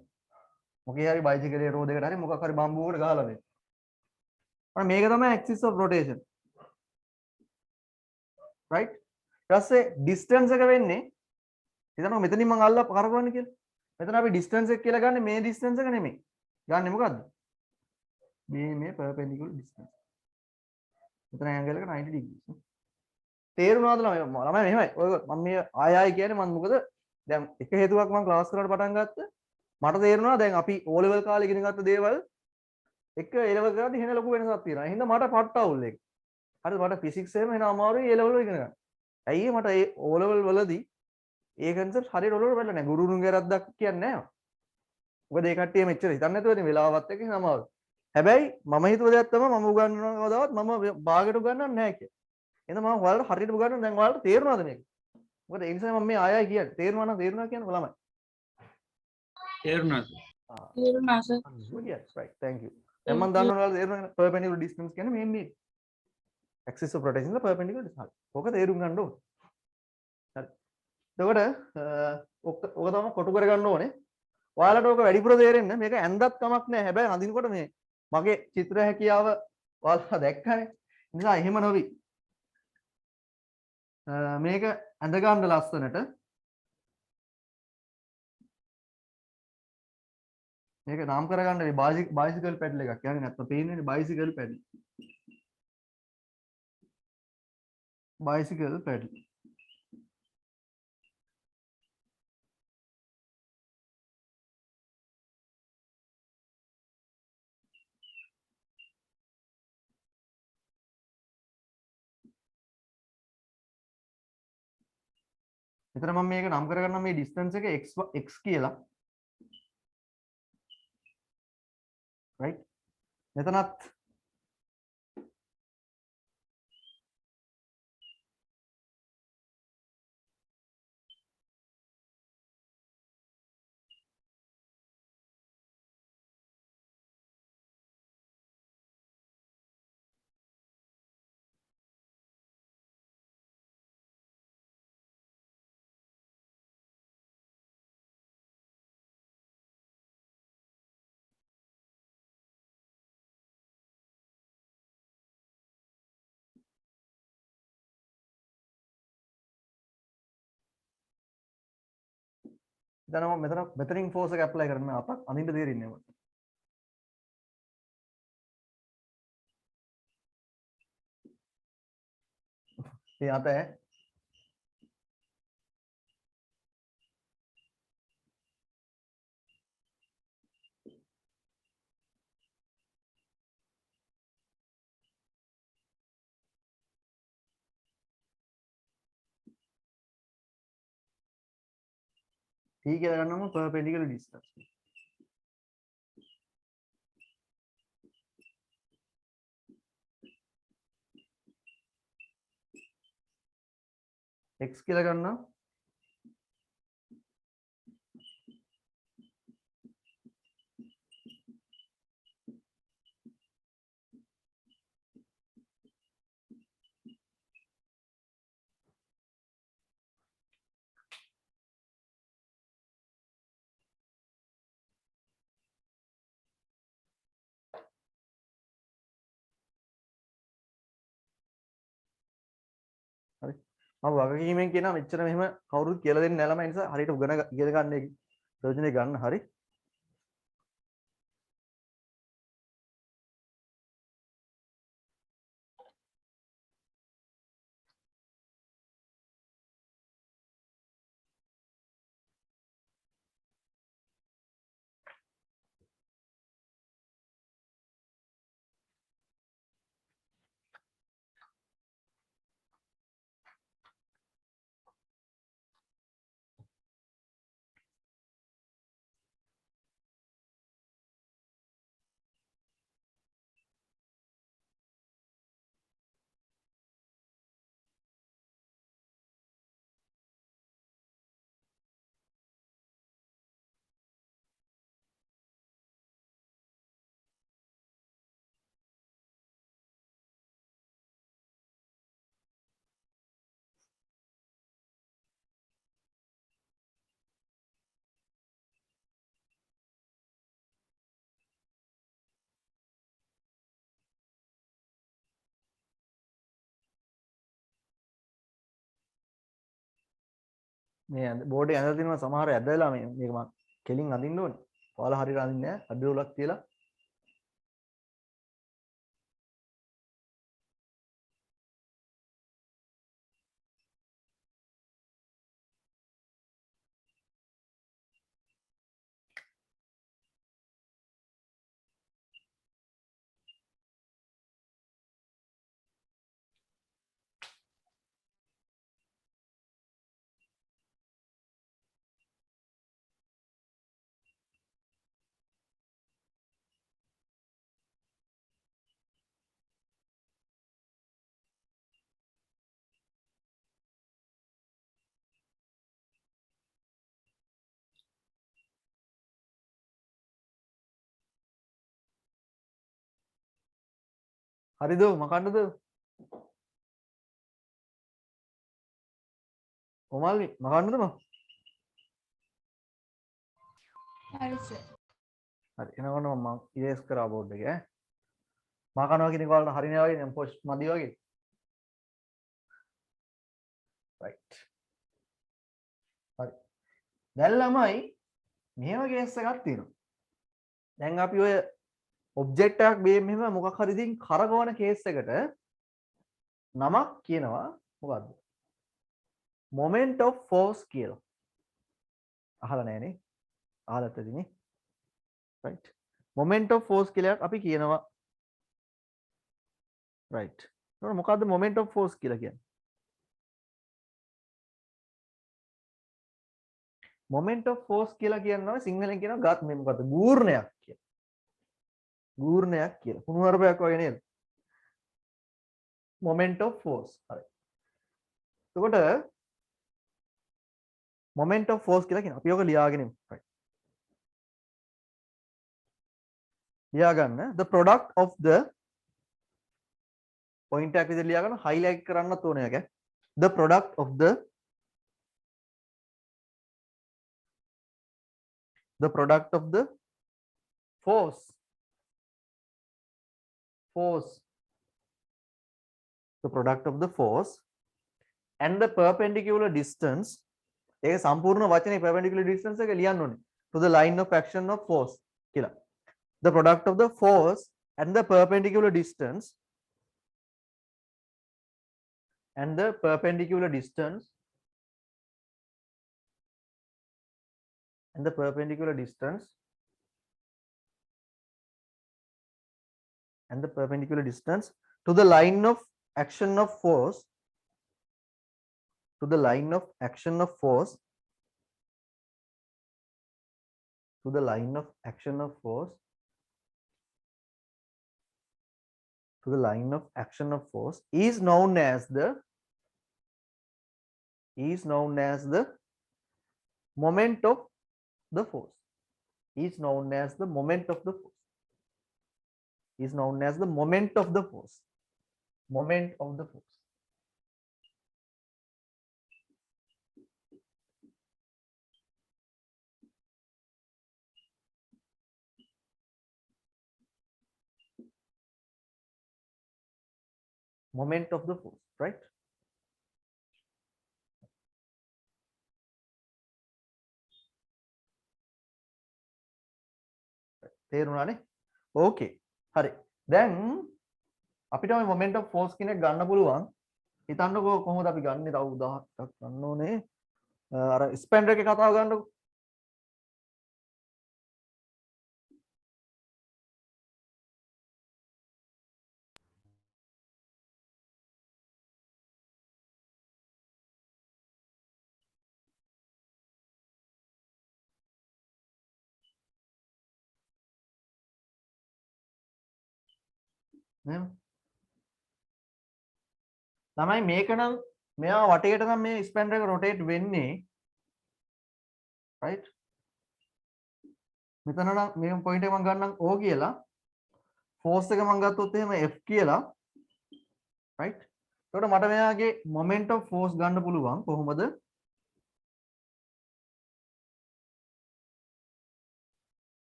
මොකේ හරි බයිසිකලේ රෝඩ් එකට හරි මොකක් හරි බම්බුවකට ගහලා දෙන්න. අර මේක තමයි axis of rotation. right? ඊට පස්සේ distance එක වෙන්නේ හිතනවා මෙතනින් මම අල්ලලා කරකවන්නේ කියලා. මෙතන අපි distance එක කියලා ගන්න මේ distance එක නෙමෙයි. ගන්නෙ මොකද්ද? මේ perpendicular distance. මෙතන angle එක 90 degrees. තේරුණාද ළමයි? ළමයි මෙහෙමයි. ඔය මම මේ ආය කියන්නේ මම මොකද දැන් එක හේතුවක් මම ක්ලාස් කරලා පටන් ගත්තා. මට තේරුණා දැන් අපි O level කාලේ ඉගෙන ගත්ත දේවල් එක A level කරද්දී වෙන ලොකු වෙනසක් තියෙනවා. එහෙනම් මට පට්ට අවුල් එක. හරිද? මට physics එහෙම එන අමාරුයි A level වල ඉගෙන ගන්න. ඇයි මට ඒ O level වලදී ඒ concept හරියට ඔලුවට වැටලා නැහැ. ගුරුතුන්ගේ රද්දක් කියන්නේ නැහැ. මොකද ඒ කට්ටිය මෙච්චර හිතන්නේ නැතුව ඉතින් වෙලාවත් එක්ක අමාරුයි. හැබැයි මම හිතුව දෙයක් තමයි මම උගන්වනවා කවදාවත් මම භාගයට උගන්වන්නේ නැහැ කියලා. එහෙනම් මම ඔයාලට හරියට උගන්වනවා. දැන් ඔයාලට තේරුණාද මේක? මොකද ඒ නිසා මම මේ ආයයි කියන්නේ. තේරුණා නම් තේරුණා කියන්නේ ළමයි. තේරුණාද? තේරුණා sir. yes right thank you. දැන් මම දන්නවනේ ඔයාලා තේරුණා perpendicular distance කියන්නේ මේ axis of rotation the perpendicular distance. ඕක තේරුම් ගන්න ඕනේ. හරි. එතකොට ඕක තමයි කොටු කරගන්න ඕනේ. ඔයාලට ඕක වැඩිපුර තේරෙන්න මේක ඇඳත් කමක් නැහැ. හැබැයි අඳිනකොට මේ මගේ චිත්‍ර හැකියාව ඔයාලා දැක්කනේ. නිසා එහෙම නොවි. මේක ඇඳ ගන්න ලස්සනට. මේක නාම කරගන්න මේ බයිසිකල් පැඩල් එකක්. කියන්නේ නැත්නම් පේන්නේ බයිසිකල් පැඩල්. Bicycle pedal. එතන මම මේක නම් කරගන්නම් මේ distance එක x කියලා. right? මෙතනත් දැන් මම මෙතනින් force එක apply කරන්න අපක් අඳින්න තේරෙන්නේ නැහැ මට. ඒ අත T කියලා ගන්නම perpendicular distance. x කියලා ගන්නවා හරි. මම වගකීමෙන් කියනවා මෙච්චර මෙහෙම කවුරුත් කියලා දෙන්නේ නැහැ ළමයි නිසා හරියට ඉගෙන ගන්න එක ප්‍රයෝජනෙ ගන්න හරි. මේ බෝඩ් එකේ ඇඳලා තියෙනවා සමහර ඇදලා මේක මම කෙලින් අඳින්න ඕනේ. ඔයාලා හරියට අඳින්නේ නැහැ. අඩ උලක් තියලා හරිද මකන්නද? කොමල්නි මකන්නද මම? හරි සර්. හරි එනකොට මම ඉරේස් කරා බෝඩ් එක ඈ. මකනවා කියන එක වලට හරිනේ වගේ නම් පොස්ට් මදි වගේ. right. හරි. දැන් ළමයි මෙහෙම කේස් එකක් තියෙනවා. දැන් අපි ඔය ඔබ්ජෙක්ට් එකක් මෙහෙම මොකක් හරි ඉතින් කරකවන කේස් එකට නමක් කියනවා මොකද්ද? moment of force කියලා. අහලා නැහනේ. අහලත් ඇතිනේ. right. moment of force කියලා අපි කියනවා. right. එතකොට මොකද්ද moment of force කියලා කියන්නේ? moment of force කියලා කියනවා සිංහලෙන් කියනවා ගත් මේ මොකද්ද? ගූර්ණයක් කියලා. ගූර්ණයක් කියලා. කුණුහරුපයක් වගේ නේද? moment of force. හරි. එතකොට moment of force කියලා කියන අපි ඔක ලියාගෙන ඉමු. right. ලියා ගන්න the product of the point එකක් විදිහට ලියා ගන්න highlight කරන්නත් ඕනේ එක. the product of the force the product of the force and the perpendicular distance ඒක සම්පූර්ණ වචනේ perpendicular distance එක ලියන්න ඕනේ to the line of action of force කියලා. The product of the force and the perpendicular distance and the perpendicular distance and the perpendicular distance and the perpendicular distance to the line of action of force to the line of action of force to the line of action of force to the line of action of force is known as the moment of the force is known as the moment of the force is known as the moment of the force moment of the force moment of the force right තේරුණානේ? ඕකේ. හරි. දැන් අපිට මේ moment of force කියන එක ගන්න පුළුවන්. හිතන්නකෝ කොහොමද අපි ගන්නෙ? තව උදාහරණයක් ගන්න ඕනේ. අර ස්පැන්ඩර් එකේ කතාව ගන්නකො. නේද? ළමයි මේක නම් මෙයා වටේට නම් මේ ස්පැන්ඩර් එක රොටේට් වෙන්නේ right මෙතන නම් මේ පොයින්ට් එක මම ගන්නම් O කියලා ෆෝර්ස් එක මම ගත්තොත් එහෙම F කියලා right එතකොට මට මෙයාගේ මොමන්ට් ඔෆ් ෆෝර්ස් ගන්න පුළුවන් කොහොමද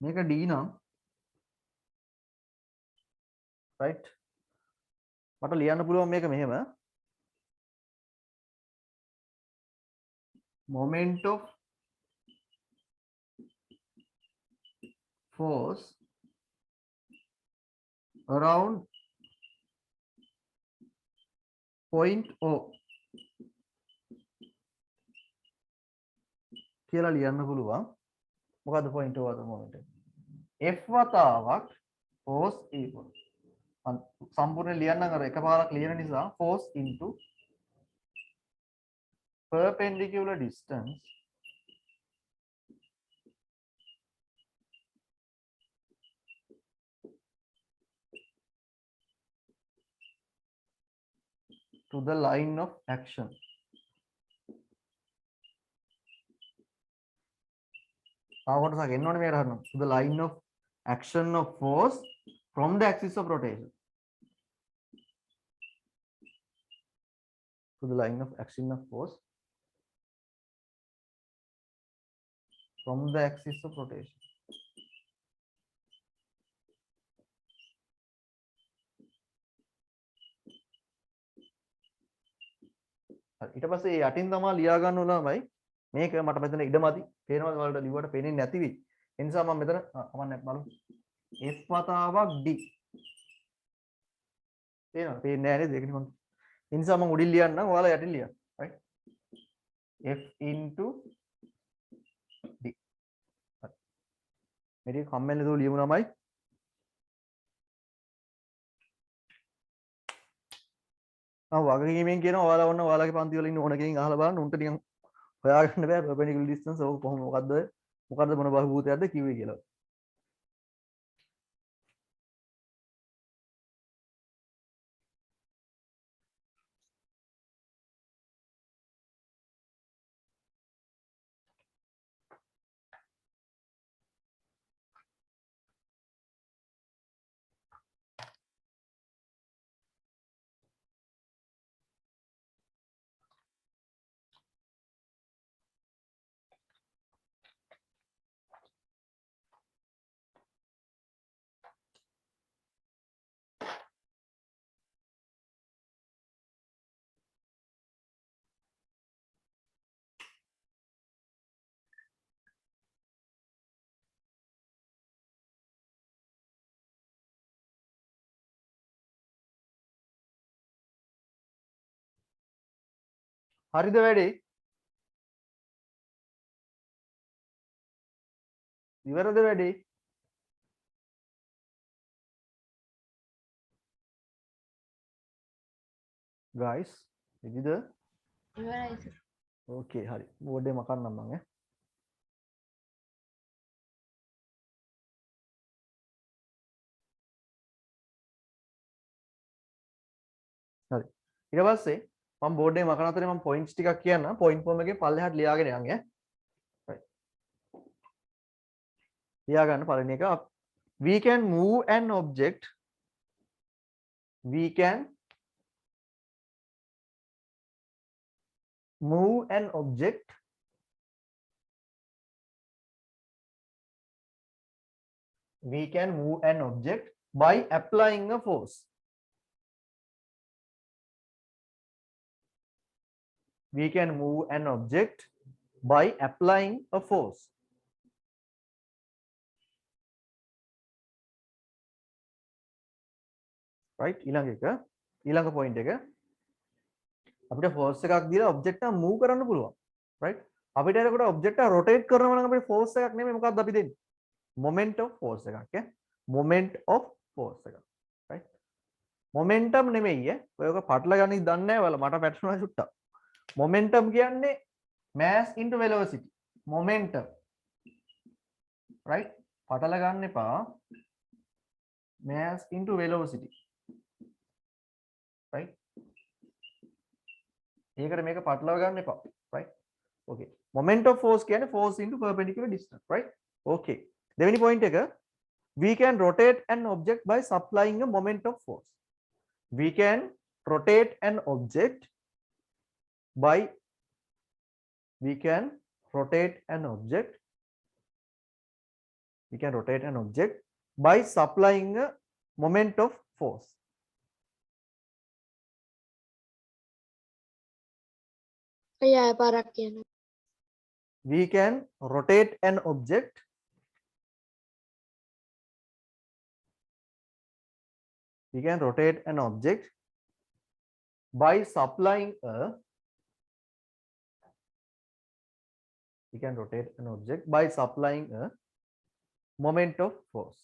මේක D නම් right මට ලියන්න පුළුවන් මේක මෙහෙම moment of force around point O කියලා ලියන්න පුළුවන් මොකද්ද point O අද moment එක F වතාවක් force equal සම්පූර්ණ ලියන්නම් අර එකපාරක් ලියන නිසා force into perpendicular distance to the line of action. To the line of action of force from the axis of rotation. To the line of action of force from the axis of rotation. ඊට පස්සේ යටින් තමයි ලියා ගන්න ඕන ළමයි මේක මට මෙතන ඉඩමදි පේනවද ඔයාලට ලිව්වට පේන්නේ නැති වෙයි ඒ නිසා මම මෙතන කමන්නේ බලමු F වතාවක් D පේනවද පේන්නේ නැහැ නේද ඒකනේ මම ඒ නිසා මම උඩින් ලියන්නම් ඔයාලා යටින් ලියන්න right F into D මේක කම්මැලි දෝ ලියමු ළමයි වගකීමෙන් කියනවා ඔයාලා ඔන්න ඔයාලගේ පන්ති වල ඉන්න ඕන කෙනෙක් අහලා බලන්න උන්ට නිකන් හොයාගන්න බෑ perpendicular distance ඕක කොහොම මොකද්ද මොන බහුභූතයක්ද කිව්වේ කියලා. හරිද වැඩේ? ඉවරද වැඩේ? guys ready? ඉවරයි සර්. okay හරි බෝඩ් එක මකන්නම් මම ඈ හරි ඊට පස්සේ මම බෝඩ් එක මකන අතරේ මම පොයින්ට්ස් ටිකක් කියන්නම් පොයින්ට් ෆෝම් එකේ පල්ලෙහාට ලියාගෙන යන්න ඈ right ලියා ගන්න පළවෙනි එක we can move an object we can move an object we can move an object by applying a force we can move an object by applying a force right ඊළඟ point එක අපිට force එකක් දීලා object එක move කරන්න පුළුවන් right අපිට එතකොට object එක rotate කරනවා නම් අපිට force එකක් නෙමෙයි මොකක්ද අපි දෙන්නේ moment of force එකක් moment of force එකක් right momentum නෙමෙයි ඔය ඔක පටල ගන්නේ දන්නේ නැහැ වල මට පැටලුණා චුට්ටක් momentum කියන්නේ mass into velocity momentum right පටල ගන්න එපා mass into velocity right ඒකට මේක පටලව ගන්න එපා right okay moment of force කියන්නේ force into perpendicular distance right okay දෙවෙනි point එක we can rotate an object by supplying a moment of force we can rotate an object by we can rotate an object by supplying a moment of force අයියා පාරක් කියන්න. we can rotate an object by supplying a moment of force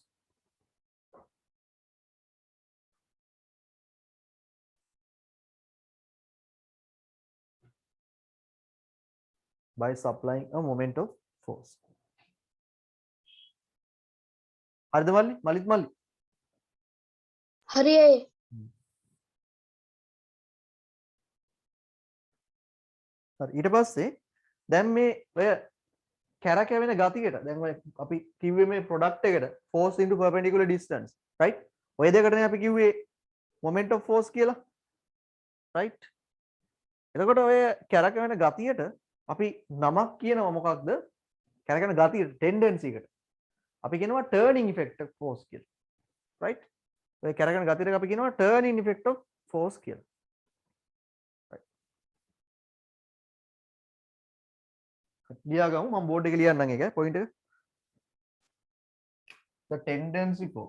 by supplying a moment of force හරිද මල්ලිත් මල්ලි හරි අය. හරි ඊට පස්සේ දැන් මේ ඔය කැරකෙවෙන ගතියට දැන් ඔය අපි කිව්වේ මේ ප්‍රොඩක්ට් එකට force into perpendicular distance right ඔය දෙකටනේ අපි කිව්වේ moment of force කියලා right එතකොට ඔය කැරකෙවෙන ගතියට අපි නමක් කියනවා මොකක්ද කැරකෙන ගතියට tendency එකට අපි කියනවා turning effect of force කියලා right ඔය කැරකෙන ගතියට අපි කියනවා turning effect of force කියලා ලියා ගමු මම බෝඩ් එකේ ලියන්නම් ඒක පොයින්ට් එක the tendency for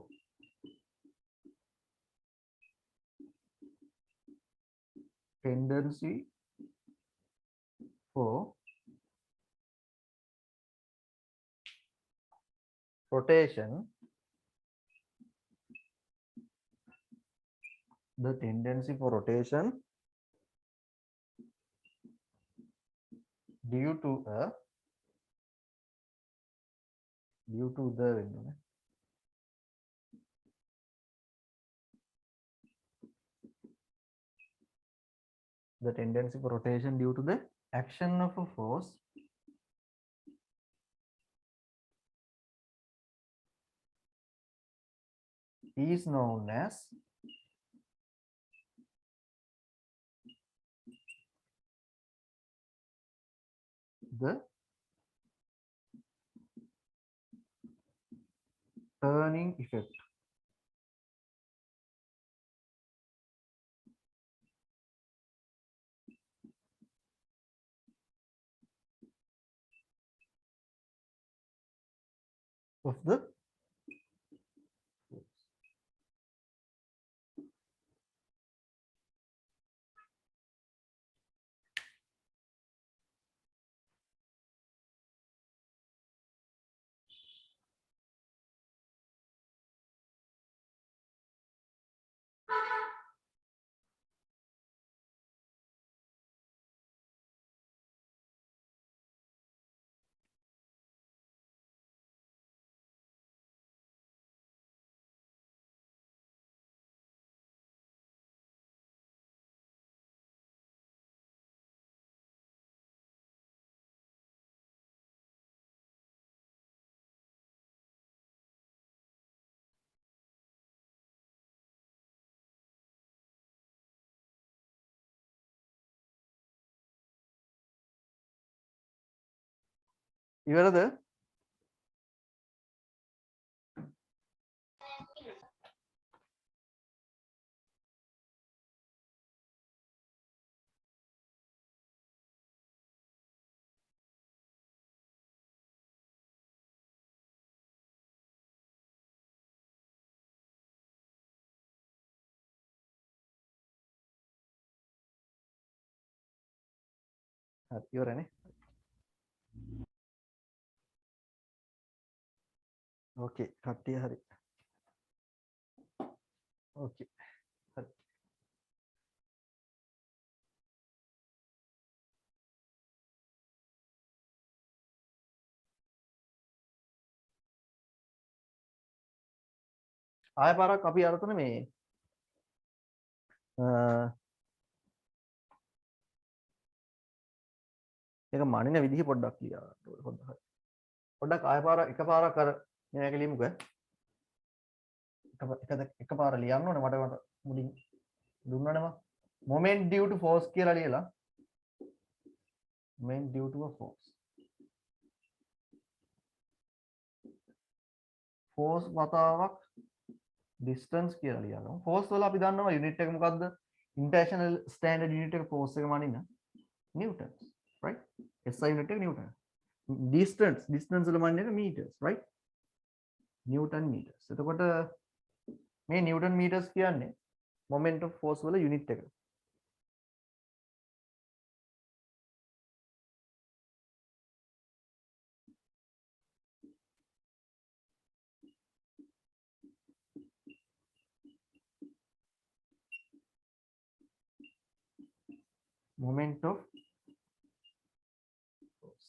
rotation due to the tendency for rotation due to the action of a force is known as the turning effect of the ඉවරද හරි ඉවරනේ. ඕකේ කට්ටිය හරි. ඕකේ. හරි. ආය පාරක් අපි අරතන මේ ඒක මනින විදිහ පොඩ්ඩක් ලියා ගන්න ඕනේ හොඳයි. පොඩ්ඩක් ආය පාර එක පාරක් අර මේක ලියමුකෝ. එක පාර ලියන්න ඕනේ මට මුලින් දුන්නනේ මම moment due to force කියලා ලියලා moment due to a force force වතාවක් distance කියලා ලියනවා. force වල අපි දන්නවා unit එක මොකද්ද? international standard unit එක force එක මනින්න newtons right? SI unit එක newton. distance වල මනින්න එක meters right? newton meters. එතකොට මේ newton meters කියන්නේ moment of force වල unit එක. moment of force.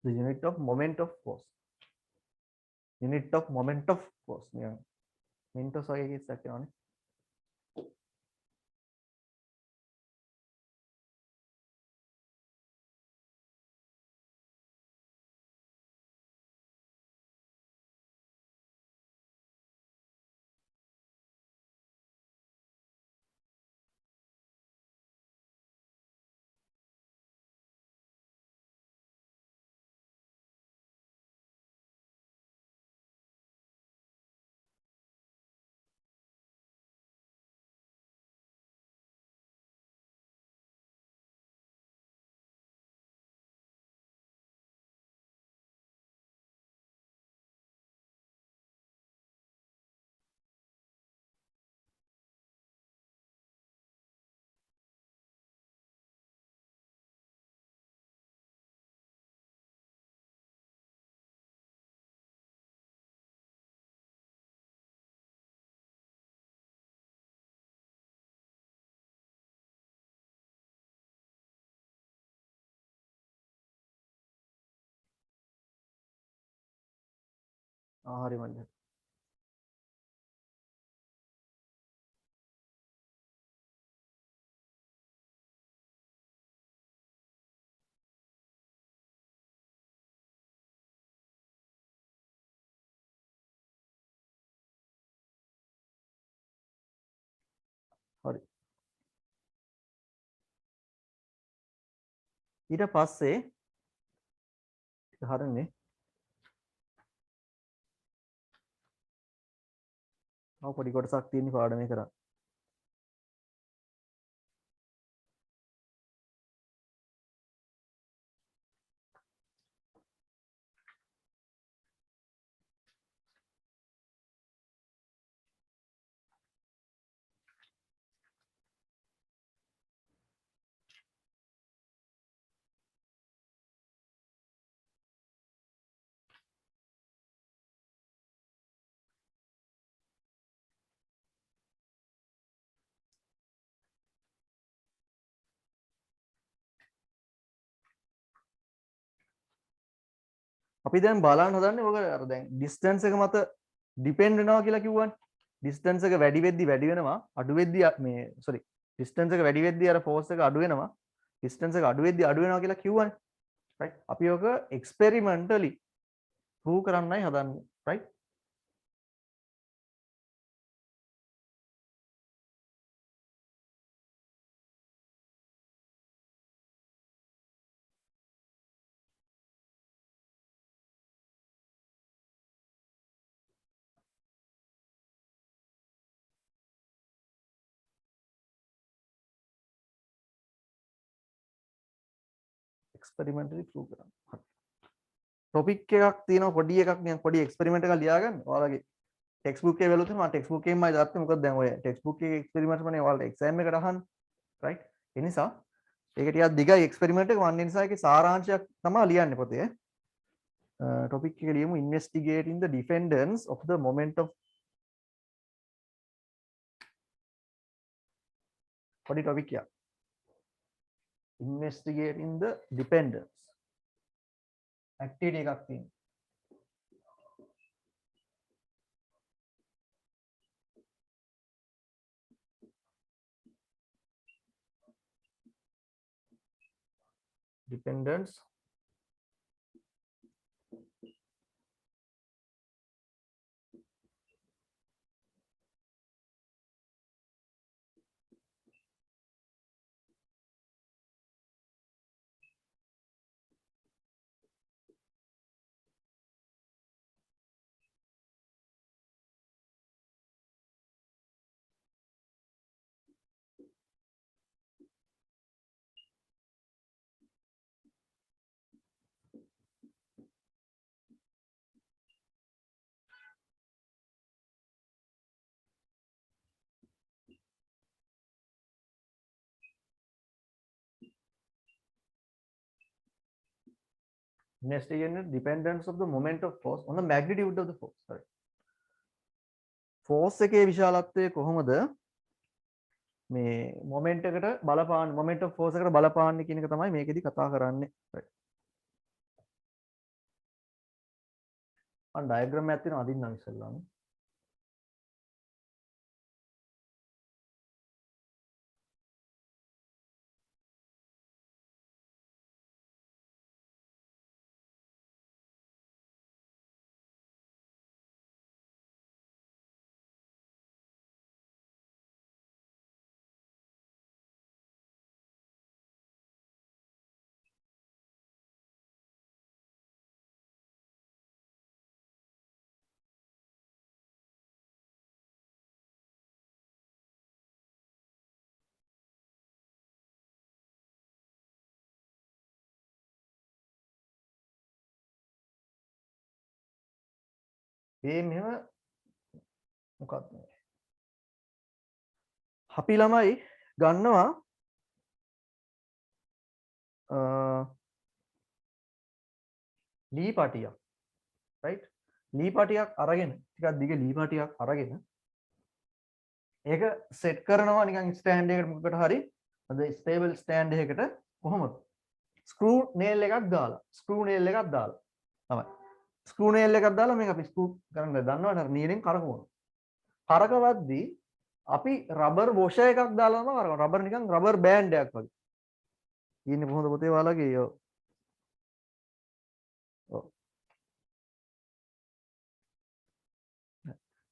The unit of moment of force. Unit of moment of force. Yeah. Mintos වගේ කිස්සක් යනවානේ. හරි මල්ලි. හරි. ඊට පස්සේ හරිනේ. ආව පොඩි කොටසක් තියෙන පාඩමේ කරා. අපි දැන් බලන්න හදන්නේ ඔක අර දැන් distance එක මත depend වෙනවා කියලා කිව්වනේ. distance එක වැඩි වෙද්දි වැඩි වෙනවා අඩු වෙද්දි මේ sorry distance එක වැඩි වෙද්දි අර force එක අඩු වෙනවා. distance එක අඩු වෙද්දි අඩු වෙනවා කියලා කිව්වනේ. right? අපි ඔක experimentally prove කරන්නයි හදන්නේ. right? experimentally prove කරන්න. හරි. topic එකක් තියෙනවා පොඩි එකක් නිකන් පොඩි experiment එකක් ලියාගන්න. ඔයාලගේ textbook එකේ වැළුත් මම textbook එකෙන්මයි දාත්තේ. මොකද දැන් ඔය textbook එකේ experiment මනේ ඔයාලට exam එකට අහන්න. right? ඒ නිසා ඒක ටිකක් දිගයි එක්ස්පෙරිමන්ට් එක වන්නේ නිසා ඒකේ සාරාංශයක් තමයි ලියන්නේ පොතේ. ටොපික් එක ලියමු investigating the dependence of the moment of පොඩි ටොපික් එකක්. investigating the dependence activity එකක් තියෙනවා. dependence investigating the dependence of the moment of force on the magnitude of the force. Sorry. force එකේ විශාලත්වය කොහොමද මේ මොමන්ට් එකට බලපාන මොමන්ට් ඔෆ් ෆෝර්ස් එකට බලපාන්නේ කියන එක තමයි මේකෙදි කතා කරන්නේ. right. අන්න ඩයග්‍රෑම් එකක් තියෙනවා අදින්නම් ඉස්සෙල්ලාම. මේ මෙහෙම මොකක්ද අපි ළමයි ගන්නවා ලී පටියක් right ලී පටියක් අරගෙන ටිකක් දිග ලී පටියක් අරගෙන ඒක සෙට් කරනවා නිකන් ස්ටෑන්ඩ් එකකට මොකකට හරි අද ස්ටේබල් ස්ටෑන්ඩ් එකකට කොහොමද ස්ක්‍රූ නේල් එකක් දාලා තමයි ස්ක්‍රූ නේල් එකක් දාලා මේක අපි ස්ක්‍රූ කරන්න දන්නවනේ අර නීලෙන් කරකවනවා. කරකවද්දී අපි රබර් වොෂර් එකක් දාලා තමයි කරකවන්නේ. රබර් නිකන් රබර් බෑන්ඩ් එකක් වගේ. ඉන්නේ කොහොමද පොතේ ඔයාලගේ ඔව්.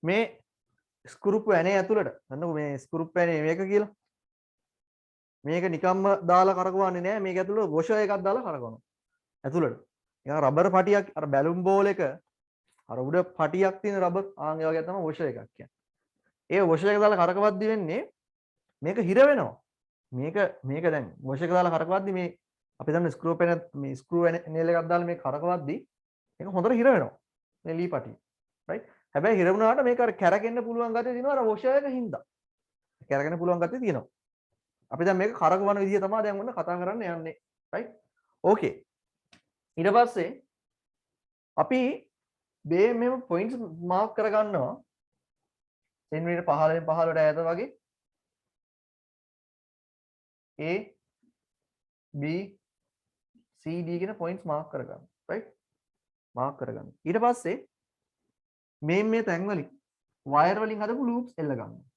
මේ ස්ක්‍රූප් ඇනේ ඇතුළට ගන්නකො මේ ස්ක්‍රූප් ඇනේ මේක කියලා. මේක නිකම්ම දාලා කරකවන්නේ නෑ. මේක ඇතුළට වොෂර් එකක් දාලා කරකවනවා. ඇතුළට. නිකන් රබර් පටියක් අර බැලුම් බෝල් එක අර උඩ පටියක් තියෙන රබර් ආන් ඒ වගේ තමයි වොෂර් එකක් කියන්නේ. ඒ වොෂර් එක දාලා කරකවද්දි වෙන්නේ මේක හිර වෙනවා. මේක දැන් වොෂර් එක දාලා කරකවද්දි මේ අපි දන්න ස්ක්‍රූ පෙන මේ ස්ක්‍රූ නේල් එකක් දාලා මේක කරකවද්දි මේක හොඳට හිර වෙනවා. මේ ලී පටිය. right? හැබැයි හිර වුණාට මේක අර කැරකෙන්න පුළුවන් ගතිය තියෙනවා අර වොෂර් එක හින්දා. කැරකෙන්න පුළුවන් ගතිය තියෙනවා. අපි දැන් මේක කරකවන විදිය තමයි දැන් ඔන්න කතා කරන්න යන්නේ. right? okay. ඊට පස්සේ අපි මේ මෙම පොයින්ට්ස් මාක් කරගන්නවා සෙන්ටිමීටර් 15න් 15ට ඈත වගේ A B C D කියන පොයින්ට්ස් මාක් කරගන්න. right? මාක් කරගන්න. ඊට පස්සේ මේ තැන් වලින් වයර් වලින් හදපු ලූප්ස් එල්ල ගන්නවා.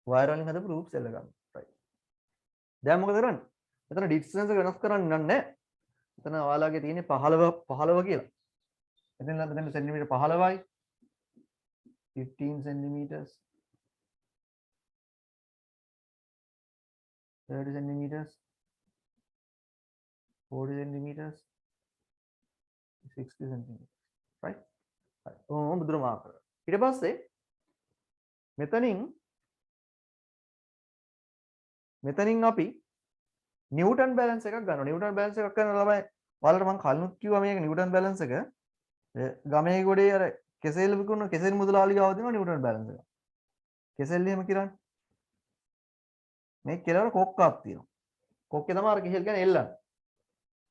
වයර් වලින් හදපු ලූප්ස් එල්ල ගන්න. right. දැන් මොකද කරන්නේ? මෙතන ඩිස්ටන්ස් එක වෙනස් කරන්න නෑ. මෙතන ඔයාලගේ තියෙන්නේ 15 කියලා. එතන නම් centimetre 15යි 15 centimeters 30 centimeters 40 centimeters 60 centimeters right. ඔහොම බුදුර මාක් කරලා ඊට පස්සේ මෙතනින් මෙතනින් අපි නිව්ටන් බැලන්ස් එකක් ගන්නවා. නිව්ටන් බැලන්ස් එකක් කරන ළමයි ඔයාලට මම කලිනුත් කිව්වා මේක නිව්ටන් බැලන්ස් එක ගමේ ගොඩේ අර කෙසෙල් විකුණන කෙසෙල් මුදලාලි ගාව දෙනවා නිව්ටන් බැලන්ස් එක. කෙසෙල් එහෙම කරන්නේ. මේ කෙලවර කොක්කක් තියෙනවා. කොක්කේ තමයි අර කෙසෙල් කියන්නේ එල්ලන්නේ.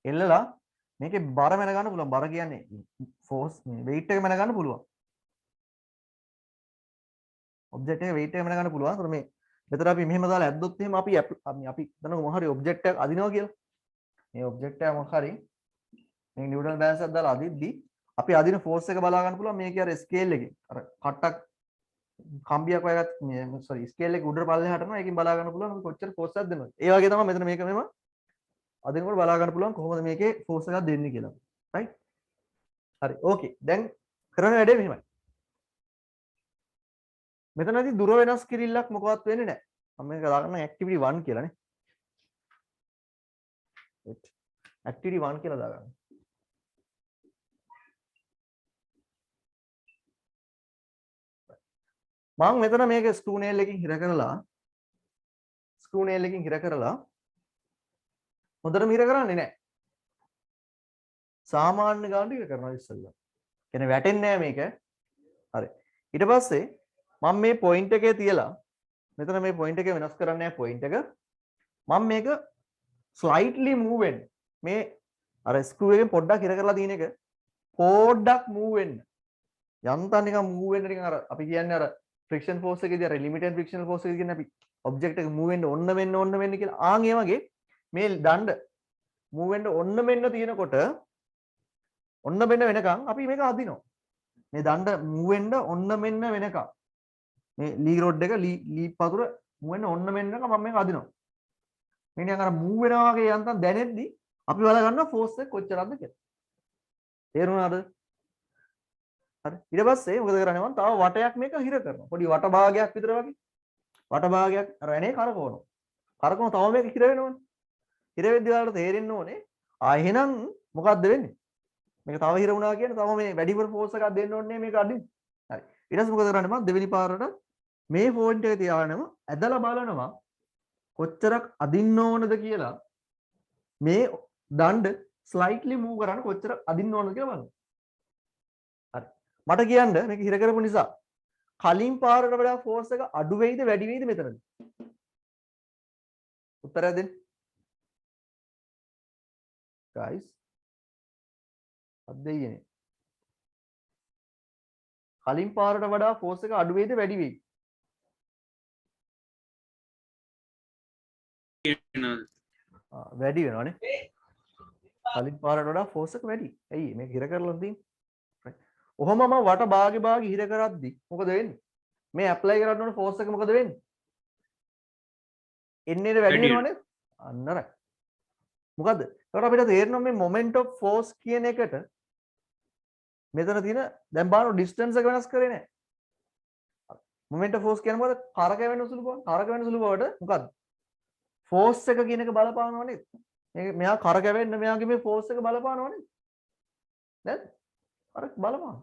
එල්ලලා මේකේ බර මැන ගන්න පුළුවන්. බර කියන්නේ ෆෝස් මේ weight එක මැන ගන්න පුළුවන්. ඔබ්ජෙක්ට් එක weight එක මැන ගන්න පුළුවන්. ඒතර මේ මෙතන අපි මෙහෙම දාලා ඇද්දොත් එහෙම අපි දන්නකො මොහරි ඔබ්ජෙක්ට් එකක් අදිනවා කියලා. මේ ඔබ්ජෙක්ට් එක මොකක් හරි මේ නිව්ටන් බැලන්ස් එකක් දාලා අදිද්දි අපි අදින ෆෝස් එක බලා ගන්න පුළුවන් මේකේ අර ස්කේල් එකේ. අර කට්ටක් කම්බියක් වගේත් මේ සෝරි ස්කේල් එක උඩට පල්ලෙහාට යනවා. ඒකෙන් බලා ගන්න පුළුවන් අපි කොච්චර ෆෝස් එකක් දෙනවද. ඒ වගේ තමයි මෙතන මේක මෙහෙම අදිනකොට බලා ගන්න පුළුවන් කොහොමද මේකේ ෆෝස් එකක් දෙන්නේ කියලා. රයිට්? හරි. ඕකේ. දැන් කරන වැඩේ මෙහෙමයි. මෙතනදී දුර වෙනස් කිරිල්ලක් මොකවත් වෙන්නේ නැහැ. මම මේක දාගන්න ඇක්ටිවිටි 1 කියලා නේ. ඇක්ටිවිටි 1 කියලා දාගන්න. මම මෙතන මේක ස්ක්‍රූ නේල් එකකින් හිර කරලා හොඳටම හිර කරන්නේ නැහැ. සාමාන්‍ය ගානට හිර කරනවා ඉස්සෙල්ලා. කියන්නේ වැටෙන්නේ නැහැ මේක. හරි. ඊට පස්සේ මම මේ පොයින්ට් එකේ තියලා මෙතන මේ පොයින්ට් එක වෙනස් කරන්නේ නැහැ පොයින්ට් එක. මම මේක ස්ලයිට්ලි මූව් වෙන්න. මේ අර ස්ක්‍රූ එකෙන් පොඩ්ඩක් හිර කරලා තියෙන එක පොඩ්ඩක් මූව් වෙන්න. යන්තම් නිකන් මූව් වෙන්න නිකන් අර අපි කියන්නේ අර ෆ්‍රික්ෂන් ෆෝස් එකේදී අර ලිමිටඩ් ෆ්‍රික්ෂනල් ෆෝස් එකේ කියන්නේ අපි ඔබ්ජෙක්ට් එක මූව් වෙන්න ඔන්න වෙන්න කියලා. ආන් ඒ වගේ මේ දණ්ඩ මූව් වෙන්න ඔන්න මෙන්න තියෙනකොට ඔන්න මෙන්න වෙනකන් අපි මේක අදිනවා. මේ දණ්ඩ මූව් වෙන්න ඔන්න මෙන්න වෙනකන් මේ ලී රොඩ් එක ලී පතුර මූව් වෙන්න ඔන්න මෙන්න වෙනකන් මම මේක අදිනවා. මේ නිකන් අර මූව් වෙනවා වගේ යන්තම් දැනෙද්දි අපි බලා ගන්නවා ෆෝස් එක කොච්චරක්ද කියලා. තේරුණාද? හරි. ඊට පස්සේ මොකද කරන්නේ මම තව වටයක් මේක හිර කරනවා. පොඩි වට භාගයක් විතර වගේ. වට භාගයක් අර ඇනේ කරකවනවා. කරකවන තව මේක හිර වෙනවනේ. හිර වෙද්දි ඔයාලට තේරෙන්න ඕනේ. එහෙනම් මොකද්ද වෙන්නේ? මේක තව හිර වුණා කියන්නේ තව මේ වැඩිපුර ෆෝස් එකක් දෙන්න ඕනේ මේක අදින්න. හරි. ඊට පස්සේ මොකද කරන්නේ මම දෙවෙනි පාරට මේ පොයින්ට් එක තියාගෙනම ඇදලා බලනවා කොච්චරක් අදින්න ඕනද කියලා මේ දණ්ඩ ස්ලයිට්ලි මූව් කරන්න කොච්චර අදින්න ඕනද කියලා බලන්න. හරි. මට කියන්න මේක හිර කරපු නිසා කලින් පාරට වඩා ෆෝස් එක අඩු වෙයිද වැඩි වෙයිද මෙතනදී? උත්තරය දෙන්න. guys අද්දෙයිනේ. කලින් පාරට වඩා ෆෝස් එක අඩු වෙයිද වැඩි වෙයිද? වැඩි වෙනවනේ. කලින් පාරට වඩා ෆෝස් එක වැඩි. ඇයි මේක හිර කරලා තියෙන්නේ? ඔහොමම වට භාගෙ හිර කරද්දි මොකද වෙන්නේ? මේ ඇප්ලයි කරන්න ඕන ෆෝස් එක මොකද වෙන්නේ? එන්නේ වැඩි වෙනවනේ. අන්න රයි. මොකද්ද? ඒකට අපිට තේරෙනවා මේ මොමන්ට් ඔෆ් ෆෝස් කියන එකට මෙතන තියෙන දැන් බලන්න ඩිස්ටන්ස් එක වෙනස් කරේ නැහැ. මොමන්ට් ඔෆ් ෆෝස් කියන්නේ මොකද? කරකැවෙන සුළු බව. කරකැවෙන සුළු බවට මොකද්ද? ෆෝස් එක කියන එක බලපානවා නේද? මේ මෙයා කරකැවෙන්න මෙයාගේ මේ ෆෝස් එක බලපානවා නේද? නේද? අර බලපානවා.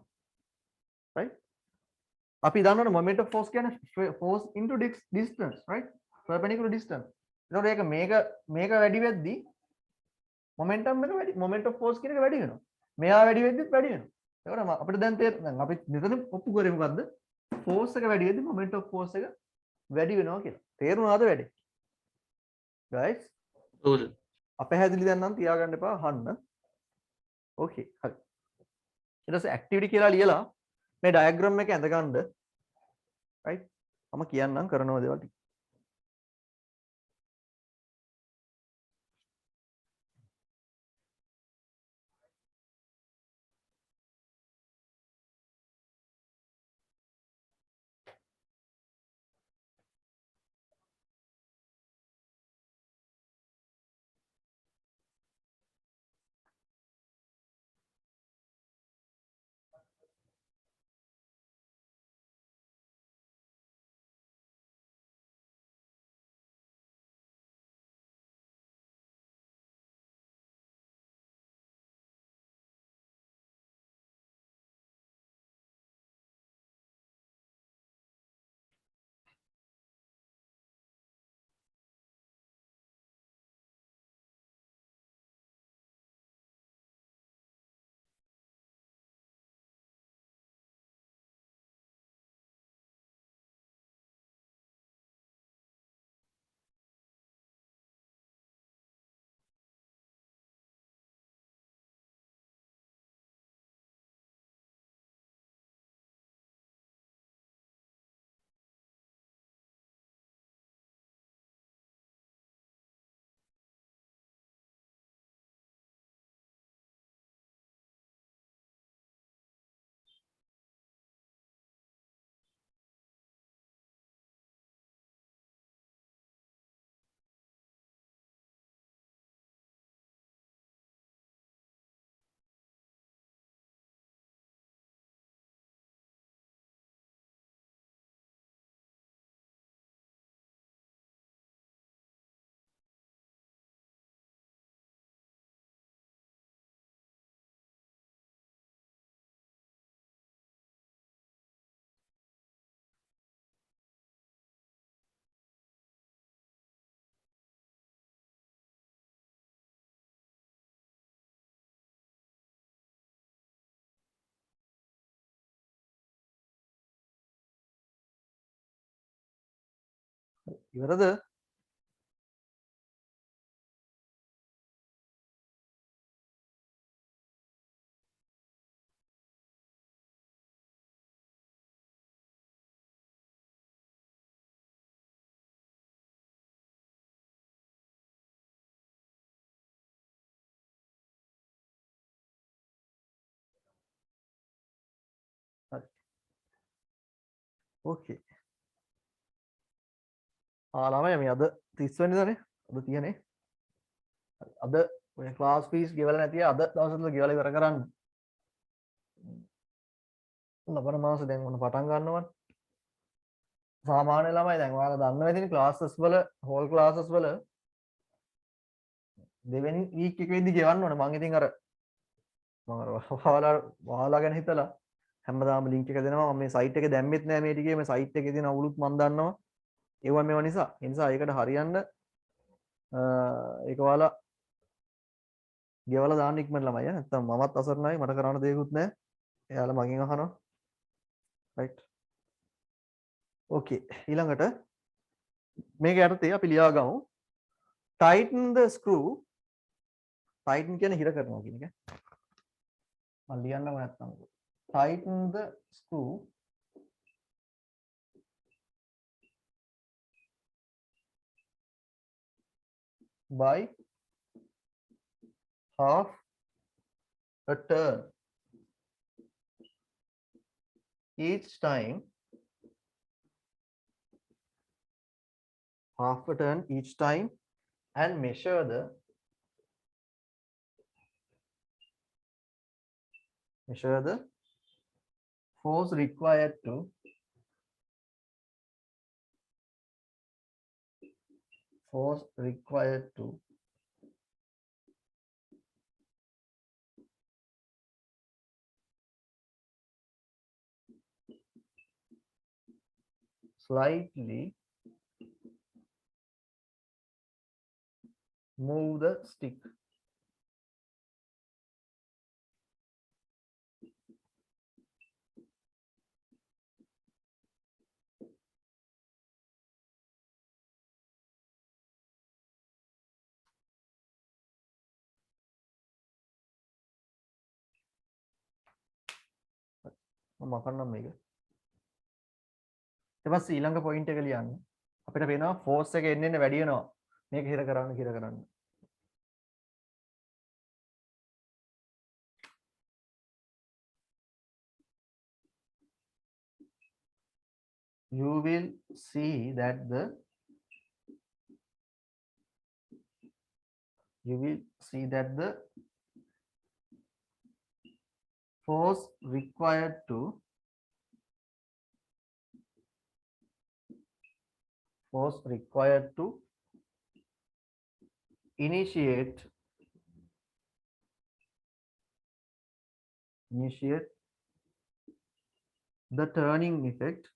right? අපි දන්නවනේ මොමන්ට් ඔෆ් ෆෝස් කියන්නේ force into distance, right? perpendicular distance. එතකොට ඒක මේක වැඩි වෙද්දී මොමන්ටම් එක වැඩි මොමන්ට් ඔෆ් ෆෝස් කියන එක වැඩි වෙනවා. මෙයා වැඩි වෙද්දිත් වැඩි වෙනවා. ඒකට අපිට දැන් දැන් අපි මෙතන ඔප්පු කරේ මොකද්ද? ෆෝස් එක වැඩි වෙද්දී මොමන්ට් ඔෆ් ෆෝස් එක වැඩි වෙනවා කියලා. තේරුණාද වැඩේ? guys ඔව්ද? අපහැදිලි දැන් නම් තියාගන්න එපා අහන්න. ඕකේ හරි. ඊට පස්සේ ඇක්ටිවිටි කියලා ලියලා මේ ඩයග්‍රෑම් එක ඇඳගන්න. right? මම කියන්නම් කරනවා දේවල් ටික. ඉවරද? හරි. ඕකේ. ළමයි මේ අද 30 වෙනිදානේ. අද 30නේ. අද ඔය ක්ලාස් ෆීස් ගෙවලා නැති අය අද දවසට ගෙවලා ඉවර කරන්න. ලබන මාස දැන් මොන පටන් ගන්නවද? සාමාන්‍ය ළමයි දැන් ඔයාලා දන්නවා ඉතින් ක්ලාසස් වල හෝල් ක්ලාසස් වල දෙවෙනි වීක් එකේදී ගෙවන්න ඕනේ. මම ඉතින් අර ඔයාලා ගැන හිතලා හැමදාම ලින්ක් එක දෙනවා. මම මේ සයිට් එකේ දැම්මෙත් නෑ මේ ටිකේ. මේ සයිට් එකේ තියෙන අවුලුත් මම දන්නවා. ඒවා මේවා නිසා. ඒ නිසා ඒකට හරියන්න ඒක ඔයාලා ගෙවලා දාන්න ඉක්මන ළමයි. නැත්තම් මමත් අසරණයි. මට කරන්න දෙයක්වත් නෑ. එයාලා මගෙන් අහනවා. රයිට්. ඕකේ. ඊළඟට මේක යටතේ අපි ලියා ගමු. tighten the screw. tighten කියන්නේ හිර කරනවා කියන එක. මම ලියන්නම නැත්තම්. tighten the screw by half a turn each time. Half a turn each time and measure the force required to slightly move the stick. මම අකන්නම් මේක. ඊට පස්සේ ඊළඟ පොයින්ට් එක ලියන්න. අපිට පේනවා ෆෝස් එක එන්න වැඩි වෙනවා. මේක හිර කරන්න. You will see that the force required to initiate the turning effect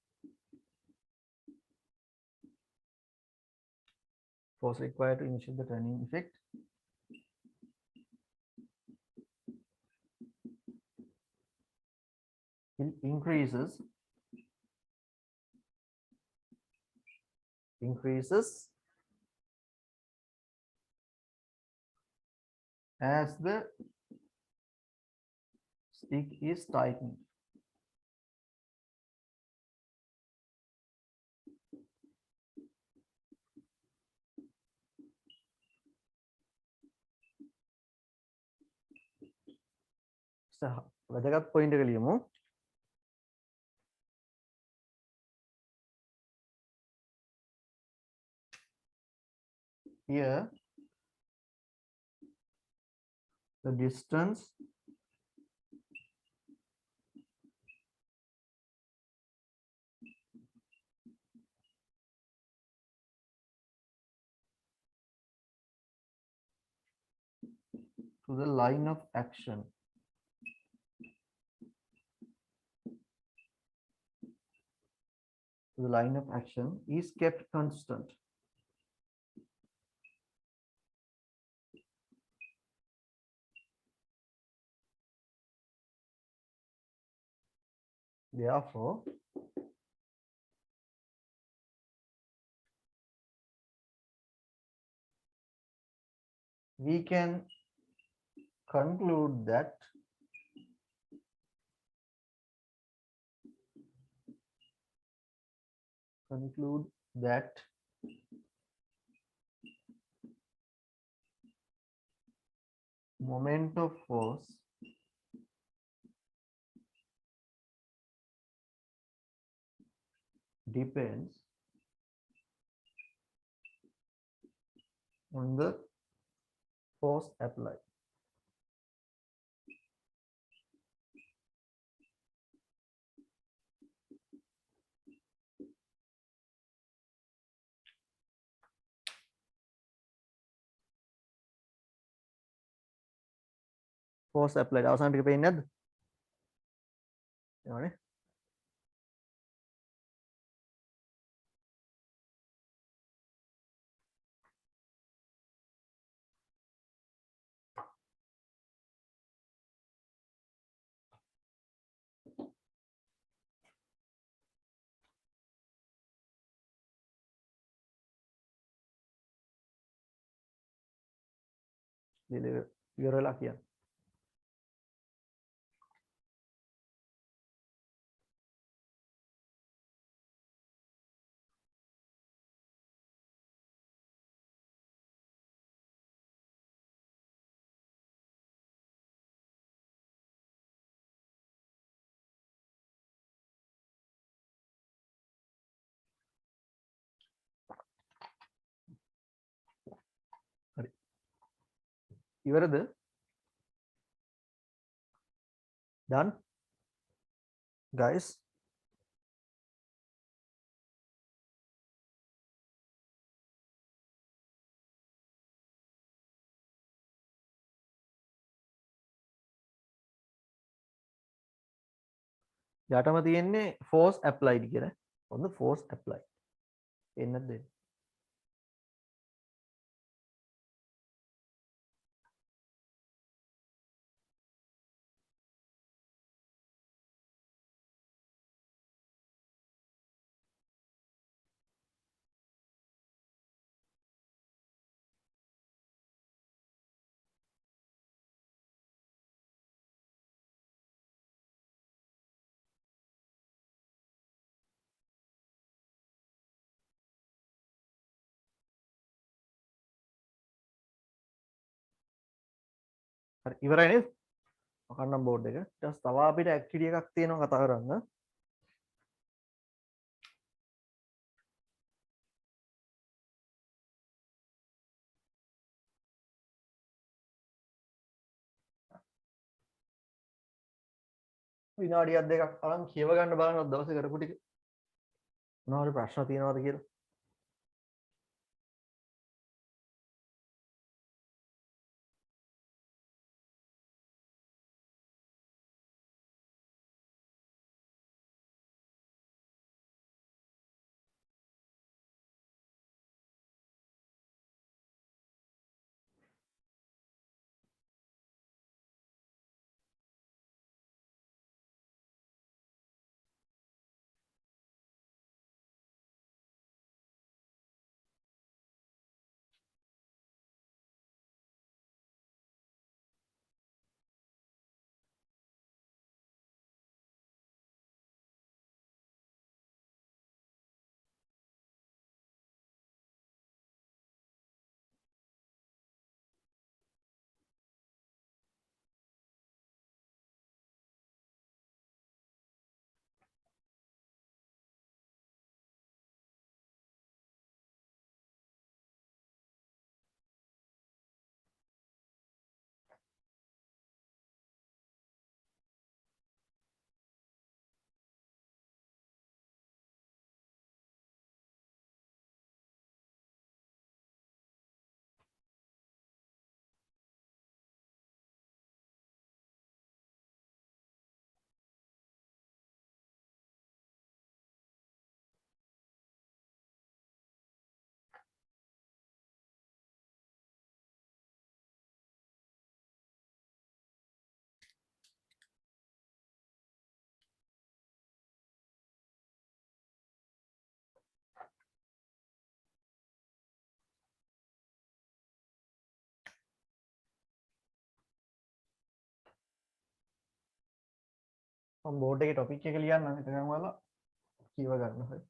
increases as the stick is tightened. වැදගත් පොයින්ට් එක ලියමු. Here the distance to the line of action is kept constant. Therefore, we can conclude that moment of force depends on the force applied. Force applied අවසන් ටික පේන්නේ නැද්ද? එනවනේ. ඉවර වෙලා කියන්න. හරි. ඉවරද? Done? Guys? යටම තියෙන්නේ force applied කියලා. ඔන්න force applied. එන්නත් දෙන්න. හරි ඉවරයි නේද? මකන්නම් බෝඩ් එක. ඊට පස්සේ තව අපිට ඇක්ටිවිටි එකක් තියෙනවා කතා කරන්න. විනාඩියක් දෙකක් අරන් කියව ගන්න බලන්න දවසේ කරපු ටික. මොනවාරි ප්‍රශ්න තියෙනවද කියලා. මම බෝඩ් එකේ ටොපික් එක ලියන්නම් එතකන් ඔයාලා කියව ගන්න හරි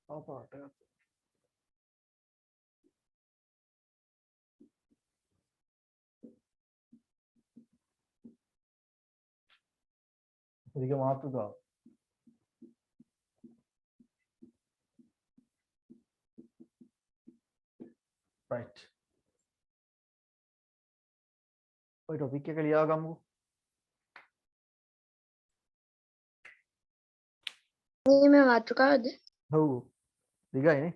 ඔව් පාට ඒක මාතෘකාව right ඔය ටොපික් එක ලියා ගමුකෝ මේ මාතෘකාවද? ඔව් දිගයිනේ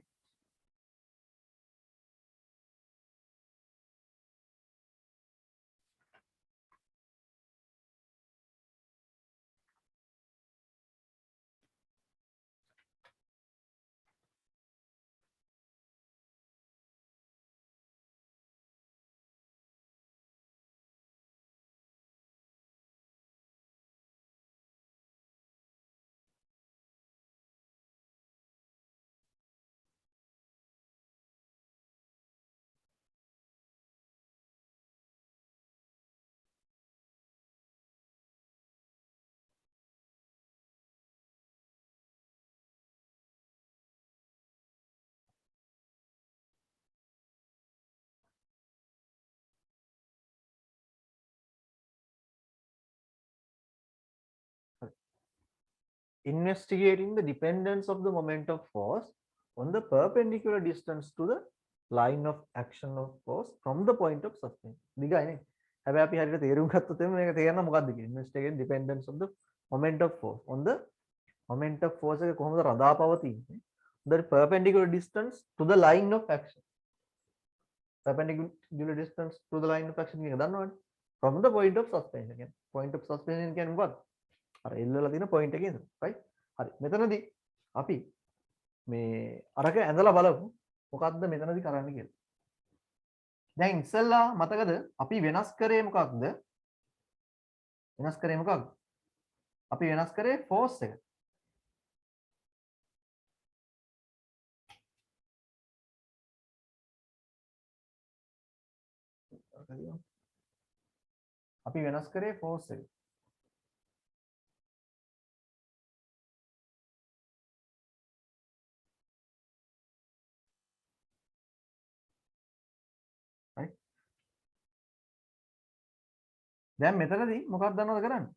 investigating the dependence of the moment of force on the perpendicular distance to the line of action of force from the point of suspension. දිගයිනේ. හැබැයි අපි හරියට තේරුම් ගත්තොත් එimhe මේක තේරෙනවා මොකක්ද කියන්නේ. Investigating dependence of the moment of force on the moment of force එක කොහොමද රඳා පවතින්නේ? The perpendicular distance to the line of action. Perpendicular distance to the line of action කියන එක දන්නවනේ. From the point of suspension කියන්නේ. Point of suspension කියන්නේ මොකක්ද? අර එල්ලලා තියෙන පොයින්ට් එකේ ඉඳලා right හරි මෙතනදී අපි මේ අරක ඇඳලා බලමු මොකක්ද මෙතනදී කරන්න කියලා දැන් ඉස්සෙල්ලා මතකද අපි වෙනස් කරේ මොකක්ද අපි වෙනස් කරේ ෆෝස් එක අපි වෙනස් කරේ ෆෝස් එක right දැන් මෙතනදී මොකක්ද දන්නවද කරන්නේ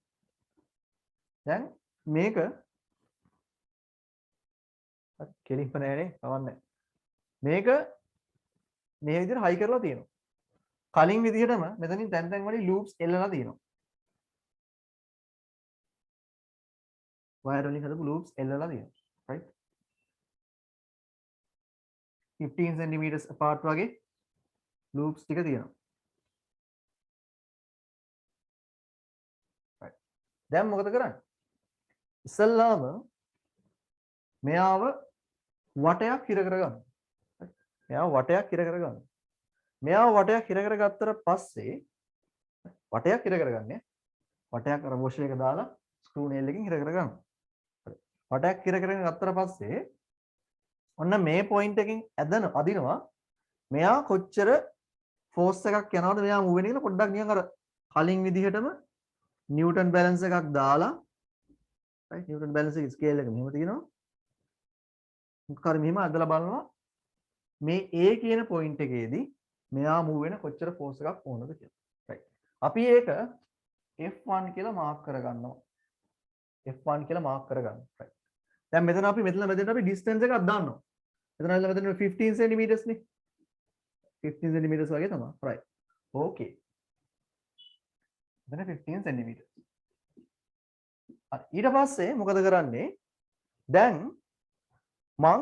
දැන් මේක කෙලින්ම නෑනේ කවන්නේ. මේක මේ විදිහට හයි කරලා තියෙනවා. කලින් විදිහටම මෙතනින් තැන් තැන් වලින් ලූප්ස් එල්ලලා තියෙනවා. වයර් වලින් හදපු ලූප්ස් එල්ලලා තියෙනවා. right 15 centimeters apart වගේ ලූප්ස් ටික තියෙනවා. right දැන් මොකද කරන්නේ? ඉස්සල්ලාම මෙයාව වටයක් හිර කරගන්න. මෙයාව වටයක් හිර කරගන්න. මෙයාව වටයක් හිර කරගත්තට පස්සේ වටයක් හිර කරගන්නේ. වටයක් අර වොෂ් එක දාලා ස්ක්‍රූ නේල් එකකින් හිර කරගන්න. වටයක් හිර කරගෙන ගත්තට පස්සේ ඔන්න මේ පොයින්ට් එකකින් අදිනවා. මෙයා කොච්චර ෆෝස් එකක් යනවද මෙයා මූව් වෙන කියලා පොඩ්ඩක් නිකන් අර කලින් විදිහටම නිව්ටන් බැලන්ස් එකක් දාලා right නිව්ටන් බැලන්ස් එකේ ස්කේල් එක මෙහෙම තියෙනවා. මුක්කාර මෙහෙම අදලා බලනවා මේ A කියන පොයින්ට් එකේදී මෙයා මූව් වෙන කොච්චර ෆෝස් එකක් ඕනද කියලා. right අපි ඒක F1 කියලා මාක් කරගන්නවා. F1 කියලා මාක් කරගන්න. right දැන් මෙතන අපි අපි ඩිස්ටන්ස් එකක් දාන්නවා. මෙතන 15 centimeters නේ. 15 centimeters වගේ තමයි. right okay. මෙතන 15 centimeters. ඊට පස්සේ මොකද කරන්නේ? දැන් මං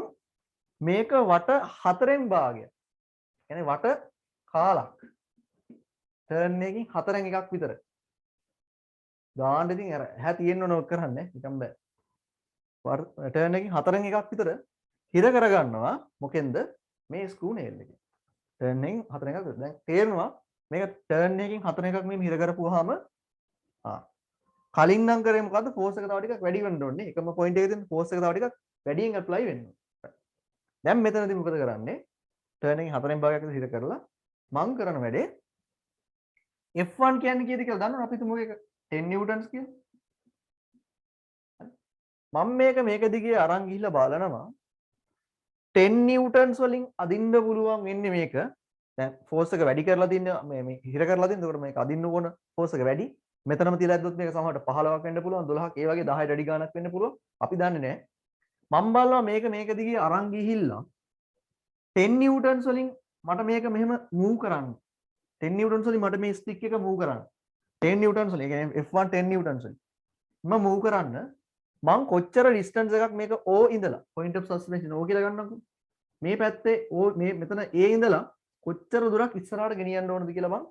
මේක වට 4න් භාගයක්. يعني වට කාලක්. ටර්න් එකකින් 4න් එකක් විතර. ගාන්න ඉතින් අර හැ තියෙන්න ඕන කරන්නේ නිකන් බෑ. ටර්න් එකකින් 4න් එකක් විතර හිර කරගන්නවා. මොකෙන්ද? මේ ස්ක්‍රූ නේල් එකෙන්. ටර්න් එකකින් 4න් එකක්. දැන් තේරෙනවා මේක ටර්න් එකකින් 4න් එකක් මෙහෙම හිර කරපුවාම කලින් නම් කරේ මොකද්ද? ෆෝස් එක තව ටිකක් වැඩි වෙන්න ඕනේ. එකම පොයින්ට් එකේ තියෙන ෆෝස් එක තව ටිකක් වැඩියෙන් ඇප්ලයි වෙන්න ඕනේ. දැන් මෙතනදී මොකද කරන්නේ? ටර්න් එකකින් 4න් භාගයක් විතර හිර කරලා මං කරන වැඩේ F1 කියන්නේ කීයද කියලා දන්නවද? අපි හිතමු ඒක 10 නිව්ටන්ස් කියලා. මම මේක දිගේ අරන් ගිහිල්ලා බලනවා 10 නිව්ටන්ස් වලින් අදින්න පුළුවන් වෙන්නේ මේක. දැන් ෆෝස් එක වැඩි කරලා තින්නේ මේ හිර කරලා තින්නේ. ඒකට මේක අදින්න ඕන ෆෝස් එක වැඩි. මෙතනම තියලා ඇද්දොත් මේක සමහරට 15ක් වෙන්න පුළුවන් 12ක් ඒ වගේ 10ට වැඩි ගාණක් වෙන්න පුළුවන්. අපි දන්නේ නැහැ. මම බලනවා මේක දිගේ අරන් ගිහිල්ලා 10 නිව්ටන්ස් වලින් මට මේක මෙහෙම මූව් කරන්න. 10 නිව්ටන්ස් වලින් මට මේ ස්ටික් එක මූව් කරන්න. 10 නිව්ටන්ස් වලින්. ඒ කියන්නේ F1 10 නිව්ටන්ස් වලින්. මම මූව් කරන්න මං කොච්චර ඩිස්ටන්ස් එකක් මේක O ඉඳලා point of suspension O කියලා ගන්නකො. මේ පැත්තේ O මේ මෙතන A ඉඳලා කොච්චර දුරක් ඉස්සරහට ගෙනියන්න ඕනද කියලා මං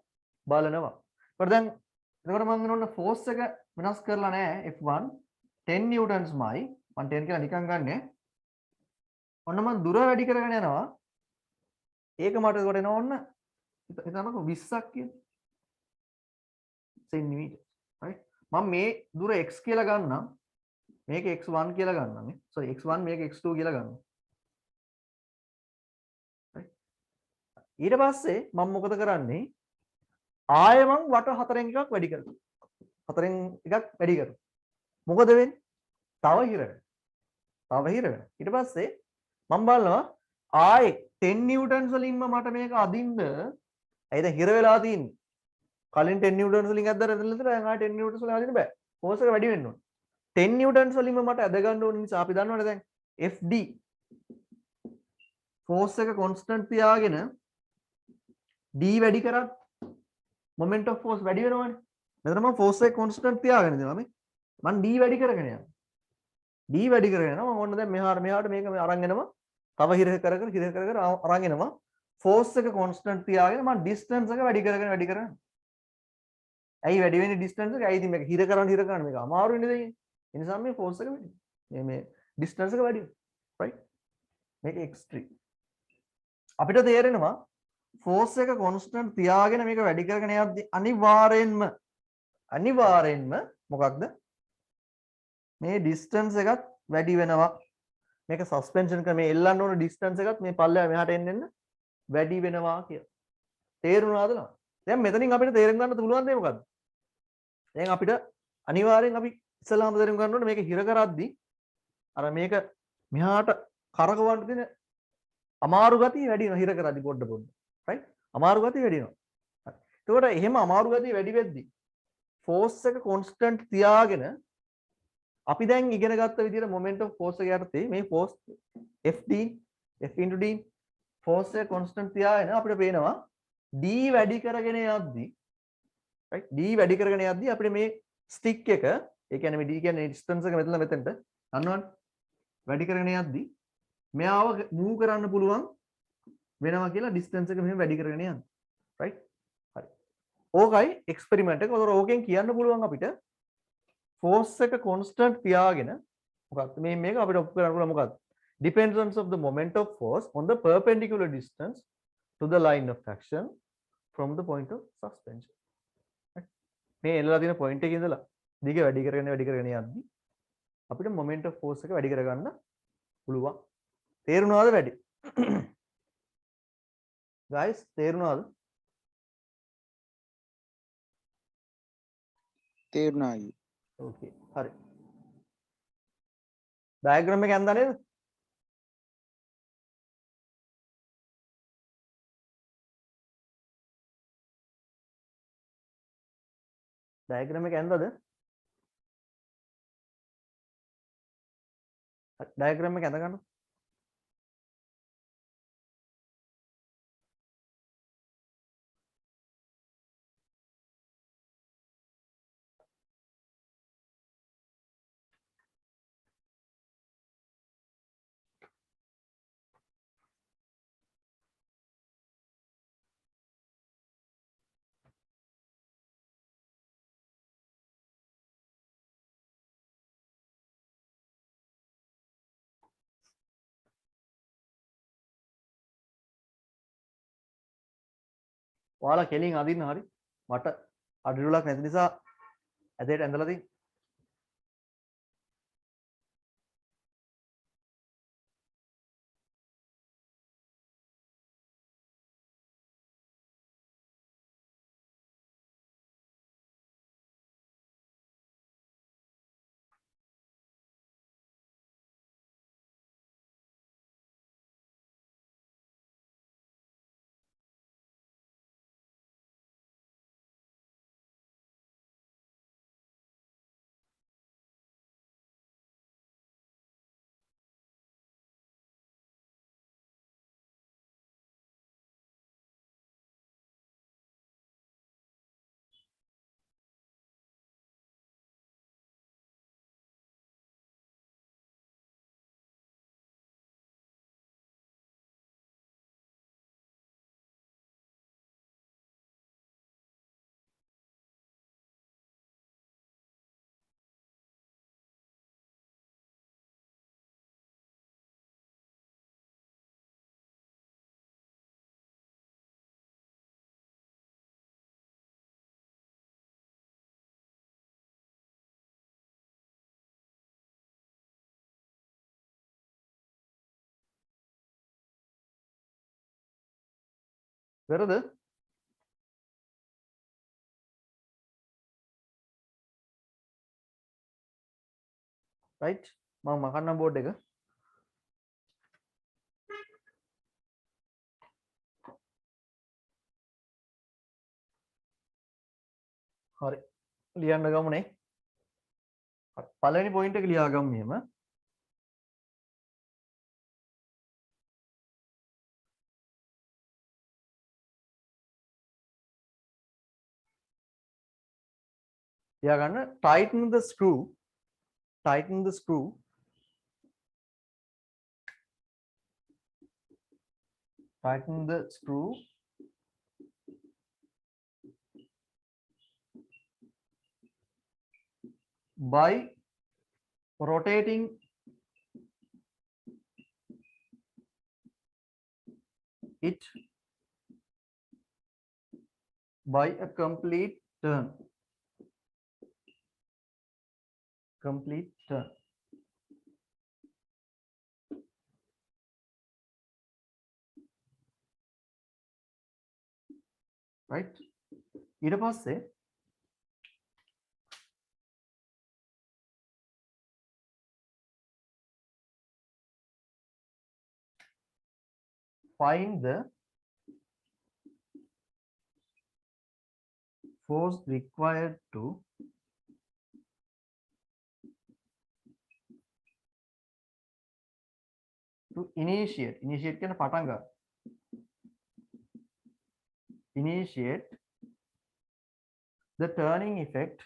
බලනවා. ඒකට දැන් එතකොට මම නෝන ෆෝස් එක වෙනස් කරලා නැහැ F1 10 නිව්ටන්ස්මයි මම 10 කියලා නිකන් ගන්නෙ. ඔන්න මම දුර වැඩි කරගෙන යනවා. ඒක මට එතකොට එනවා ඔන්න හිතන්නකො 20ක් කියලා. සෙන්ටිමීටර්. right මම මේ දුර x කියලා ගන්නම්. මේක x1 කියලා ගන්නම් නේ. sorry x1 මේක x2 කියලා ගන්නම්. right ඊට පස්සේ මම මොකද කරන්නේ? ආයෙ මං වට 4න් එකක් වැඩි කරනවා. 4න් එකක් වැඩි කරනවා. මොකද වෙන්නේ? තව හිර වෙනවා. තව හිර වෙනවා. ඊට පස්සේ මම බලනවා ආයෙ 10 නිව්ටන්ස් වලින්ම මට මේක අදින්න ඇයිද හිර වෙලා තියෙන්නේ. කලින් 10 නිව්ටන්ස් වලින් ඇද්දලා දැන් ආයෙ 10 නිව්ටන්ස් වලින් අදින්න බෑ. ෆෝස් එක වැඩි වෙන්න ඕනේ. 10 නිව්ටන්ස් වලින්ම මට ඇද ගන්න ඕන නිසා අපි දන්නවනේ දැන් FD ෆෝස් එක කොන්ස්ටන්ට් තියාගෙන D වැඩි කරත් moment of force වැඩි වෙනවනේ. මෙතන මම ෆෝස් එක කොන්ස්ටන්ට් තියාගෙන ඉන්නවා මේ. මම D වැඩි කරගෙන යනවා. D වැඩි කරගෙන යනවා. මම ඔන්න දැන් මෙහාට මේක අරන් එනවා. තව හිර කර අරන් එනවා. ෆෝස් එක කොන්ස්ටන්ට් තියාගෙන මම ඩිස්ටන්ස් එක වැඩි කරගෙන ඇයි වැඩි වෙන්නේ ඩිස්ටන්ස් එක? ඇයි ඉතින් මේක හිර කරන්න මේක අමාරු වෙන්නේ දැන්. ඒ නිසා මේ ෆෝස් එක වැඩි. මේ ඩිස්ටන්ස් එක වැඩි. right මේක එක්ස්ට්‍රීම්. අපිට තේරෙනවා ෆෝස් එක කොන්ස්ටන්ට් තියාගෙන මේක වැඩි කරගෙන යද්දි අනිවාර්යෙන්ම මොකක්ද මේ ඩිස්ටන්ස් එකත් වැඩි වෙනවා. මේක සස්පෙන්ෂන් එක මේ එල්ලන්න ඕන ඩිස්ටන්ස් එකත් මේ පල්ලෙහා මෙහාට එන්න වැඩි වෙනවා කියලා. තේරුණාද නේද? දැන් මෙතනින් අපිට තේරුම් ගන්න පුළුවන් දේ මොකද්ද? දැන් අපිට අනිවාර්යෙන් අපි ඉස්සලාම තේරුම් ගන්න ඕනේ මේක හිර කරද්දි අර මේක මෙහාට කරකවන්න තියෙන අමාරු ගතිය වැඩි වෙනවා හිර කරද්දි පොඩ. right අමාරු ගතිය වැඩි වෙනවා. එතකොට එහෙම අමාරු ගතිය වැඩි වෙද්දි ෆෝස් එක කොන්ස්ටන්ට් තියාගෙන අපි දැන් ඉගෙන ගත්ත විදිහට moment of force එක යටතේ මේ force Fd F into d force එක constant තියාගෙන අපිට පේනවා d වැඩි කරගෙන යද්දි right d වැඩි කරගෙන යද්දි අපිට මේ stick එක ඒ කියන්නේ මේ d කියන්නේ distance එක මෙතන මෙතනට දන්නවනේ වැඩි කරගෙන යද්දි මෙයාව move කරන්න පුළුවන් වෙනවා කියලා distance එක මෙහෙම වැඩි කරගෙන යන්න right හරි ඕකයි experiment එක. ඒතකොට ඕකෙන් කියන්න පුළුවන් අපිට force එක constant තියාගෙන මොකක්ද මේක අපිට ඔප් කරන්න පුළුවන් මොකක්ද dependence of the moment of force on the perpendicular distance to the line of action from the point of suspension. මේ එල්ලලා තියෙන point එකේ ඉඳලා දිග වැඩි කරගෙන යද්දි අපිට moment of force එක වැඩි කරගන්න පුළුවන්. තේරුණාද වැඩි? guys තේරුණාද? තේරුණායි. okay හරි. diagram එක ඇඳලා නේද? diagram එක ඇඳලාද? diagram එක ඇඳ ගන්න. ඔයාලා කෙලින් අදින්න හරි. මට අඩිරුලක් නැති නිසා ඇදේට ඇඳලා තියෙන්නේ. වෙරද? right මම මකන්නම් බෝඩ් එක. හරි ලියන්න ගමුනේ. හරි පළවෙනි පොයින්ට් එක ලියා ගමු මෙහෙම. ලියා ගන්න tighten the screw tighten the screw by rotating it by a complete turn. right ඊට පස්සේ find the force required to to initiate කියන පටන් ගන්න. Initiate the turning effect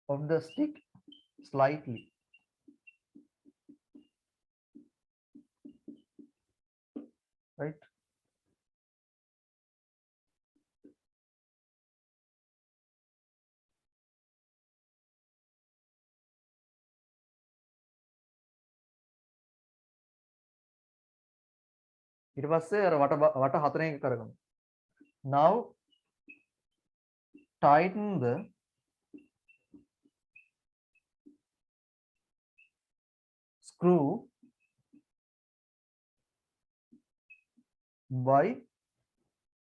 of the stick slightly. Right? ඊට පස්සේ අර වට හතරෙන් එක කරගමු. Now tighten the screw by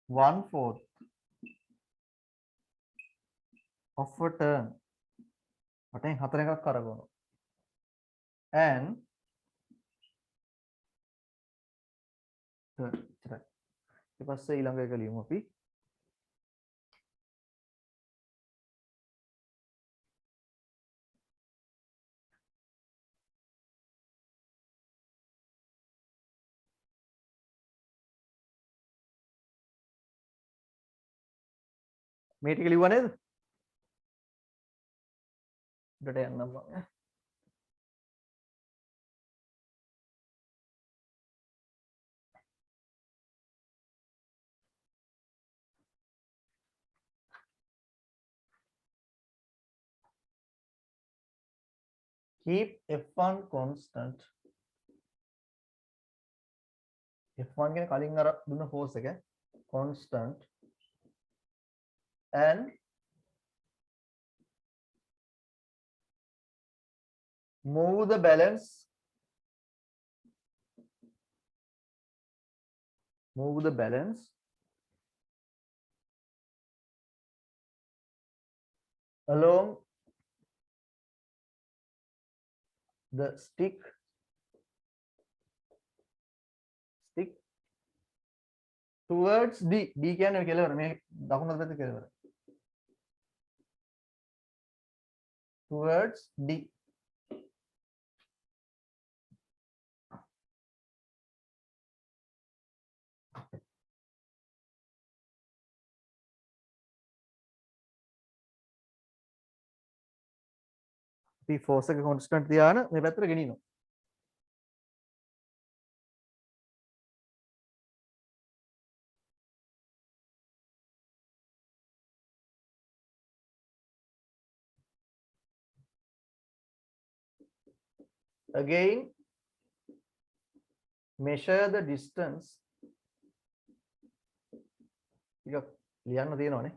1/4 of a turn. වටෙන් හතර එකක් කරගමු. And turn. ඉතින් ඊට පස්සේ ඊළඟ එක ලියමු අපි. මේ ටික ලිව්වා නේද? උඩට යන්නම් මම. Keep F1 constant. F1 කියන කලින් අර දුන්න force එක constant and move the balance along the stick towards D. D කියන්නේ කෙලවර මේ දකුණු පැත්තේ කෙලවර. Towards D. අපි force එක constant තියාන මේ පැත්තට ගෙනියනවා. Again, measure the distance. ටිකක් ලියන්න තියෙනවනේ.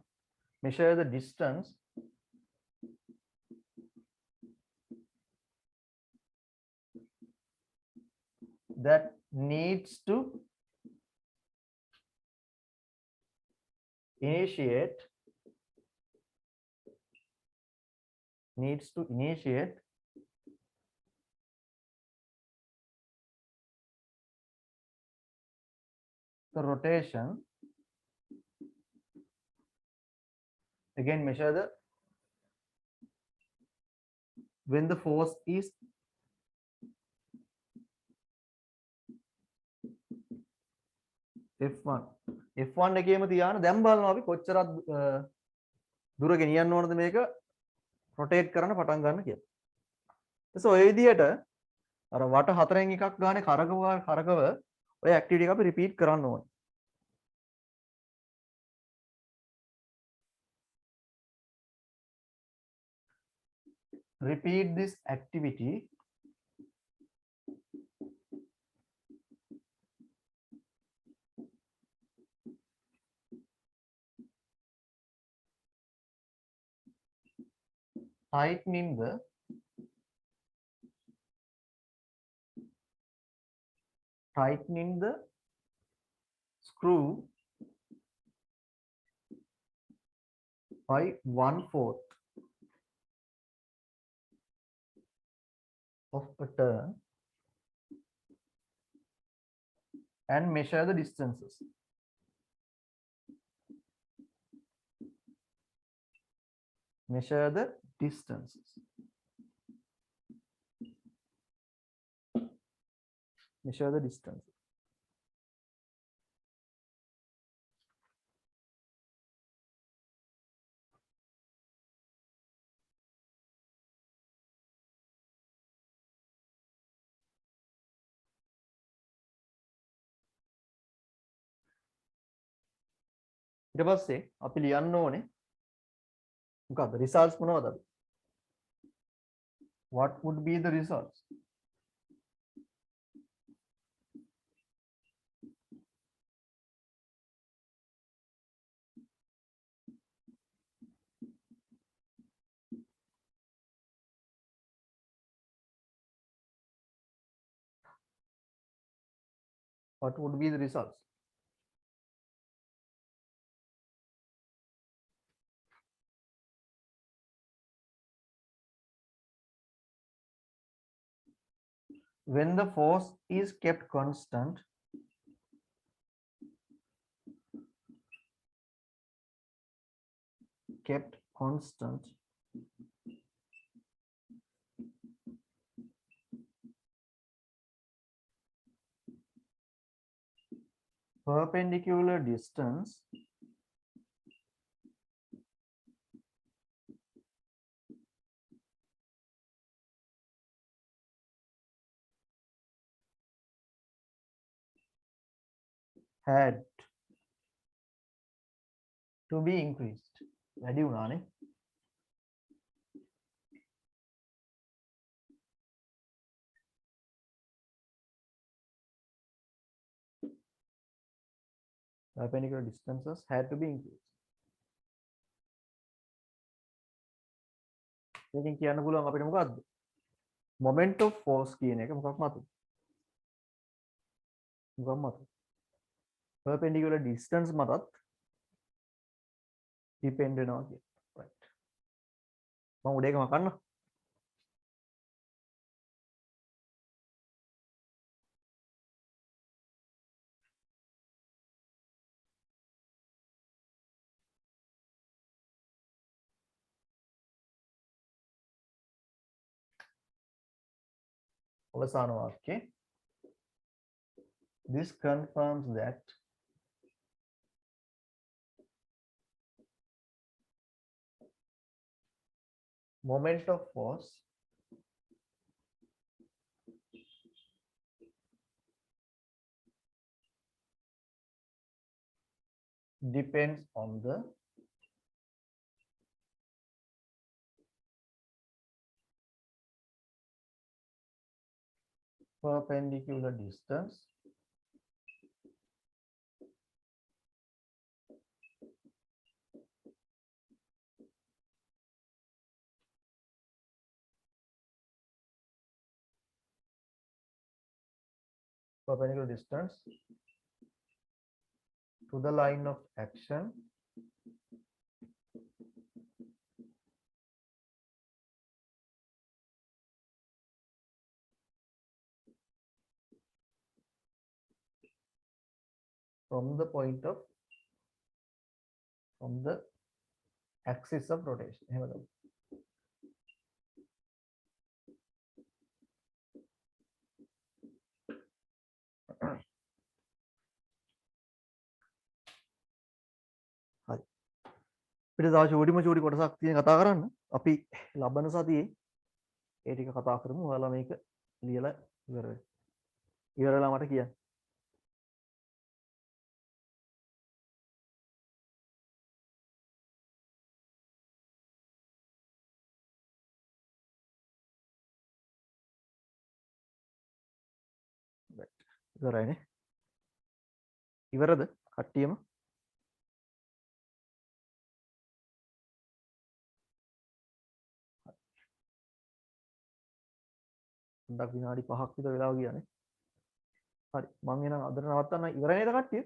Measure the distance that needs to initiate the rotation. Again, measure the when the force is F1 එකේම තියාන දැන් බලනවා අපි කොච්චරක් දුර ගෙනියන්න ඕනද මේක රොටේට් කරන්න පටන් ගන්න කියලා. ඊටසේ ඔය විදිහට අර වට හතරෙන් එකක් ගානේ කරකව ඔය ඇක්ටිවිටි එක අපි රිපීට් කරන්න ඕනේ. Repeat this activity tightening the screw by 1/4 of a turn and measure the distances. Measure the distances. Measure the distances. ඊට පස්සේ අපි ලියන්න ඕනේ මොකක්ද results මොනවද? What would be the results? What would be the results? When the force is kept constant, perpendicular distance had to be increased. වැඩි වුණානේ. Perpendicular distances had to be increased. මේකෙන් කියන්න පුළුවන් අපිට මොකද්ද? Moment of force කියන එක මොකක් මතද? මොකක් මතද? Perpendicular distance මතත් depend වෙනවා කියන. Right. මම උඩ එක මකන්න. අවසාන වාක්‍යය. This confirms that moment of force depends on the perpendicular distance to the line of action from the axis of rotation. එහෙම තමයි. හරි. අපිට තව චූටි කොටසක් තියෙන කතා කරන්න. අපි ලබන සතියේ ඒ ටික කතා කරමු. ඔයාලා මේක ලියලා ඉවර වෙන්න. ඉවර වෙලා මට කියන්න. ඉවරයිනේ. ඉවරද කට්ටියම? ඩක් විනාඩි 5ක් විතර වෙලා ගියානේ. හරි මම එහෙනම් අදට නවත්තන්න. ඉවරයි නේද කට්ටිය?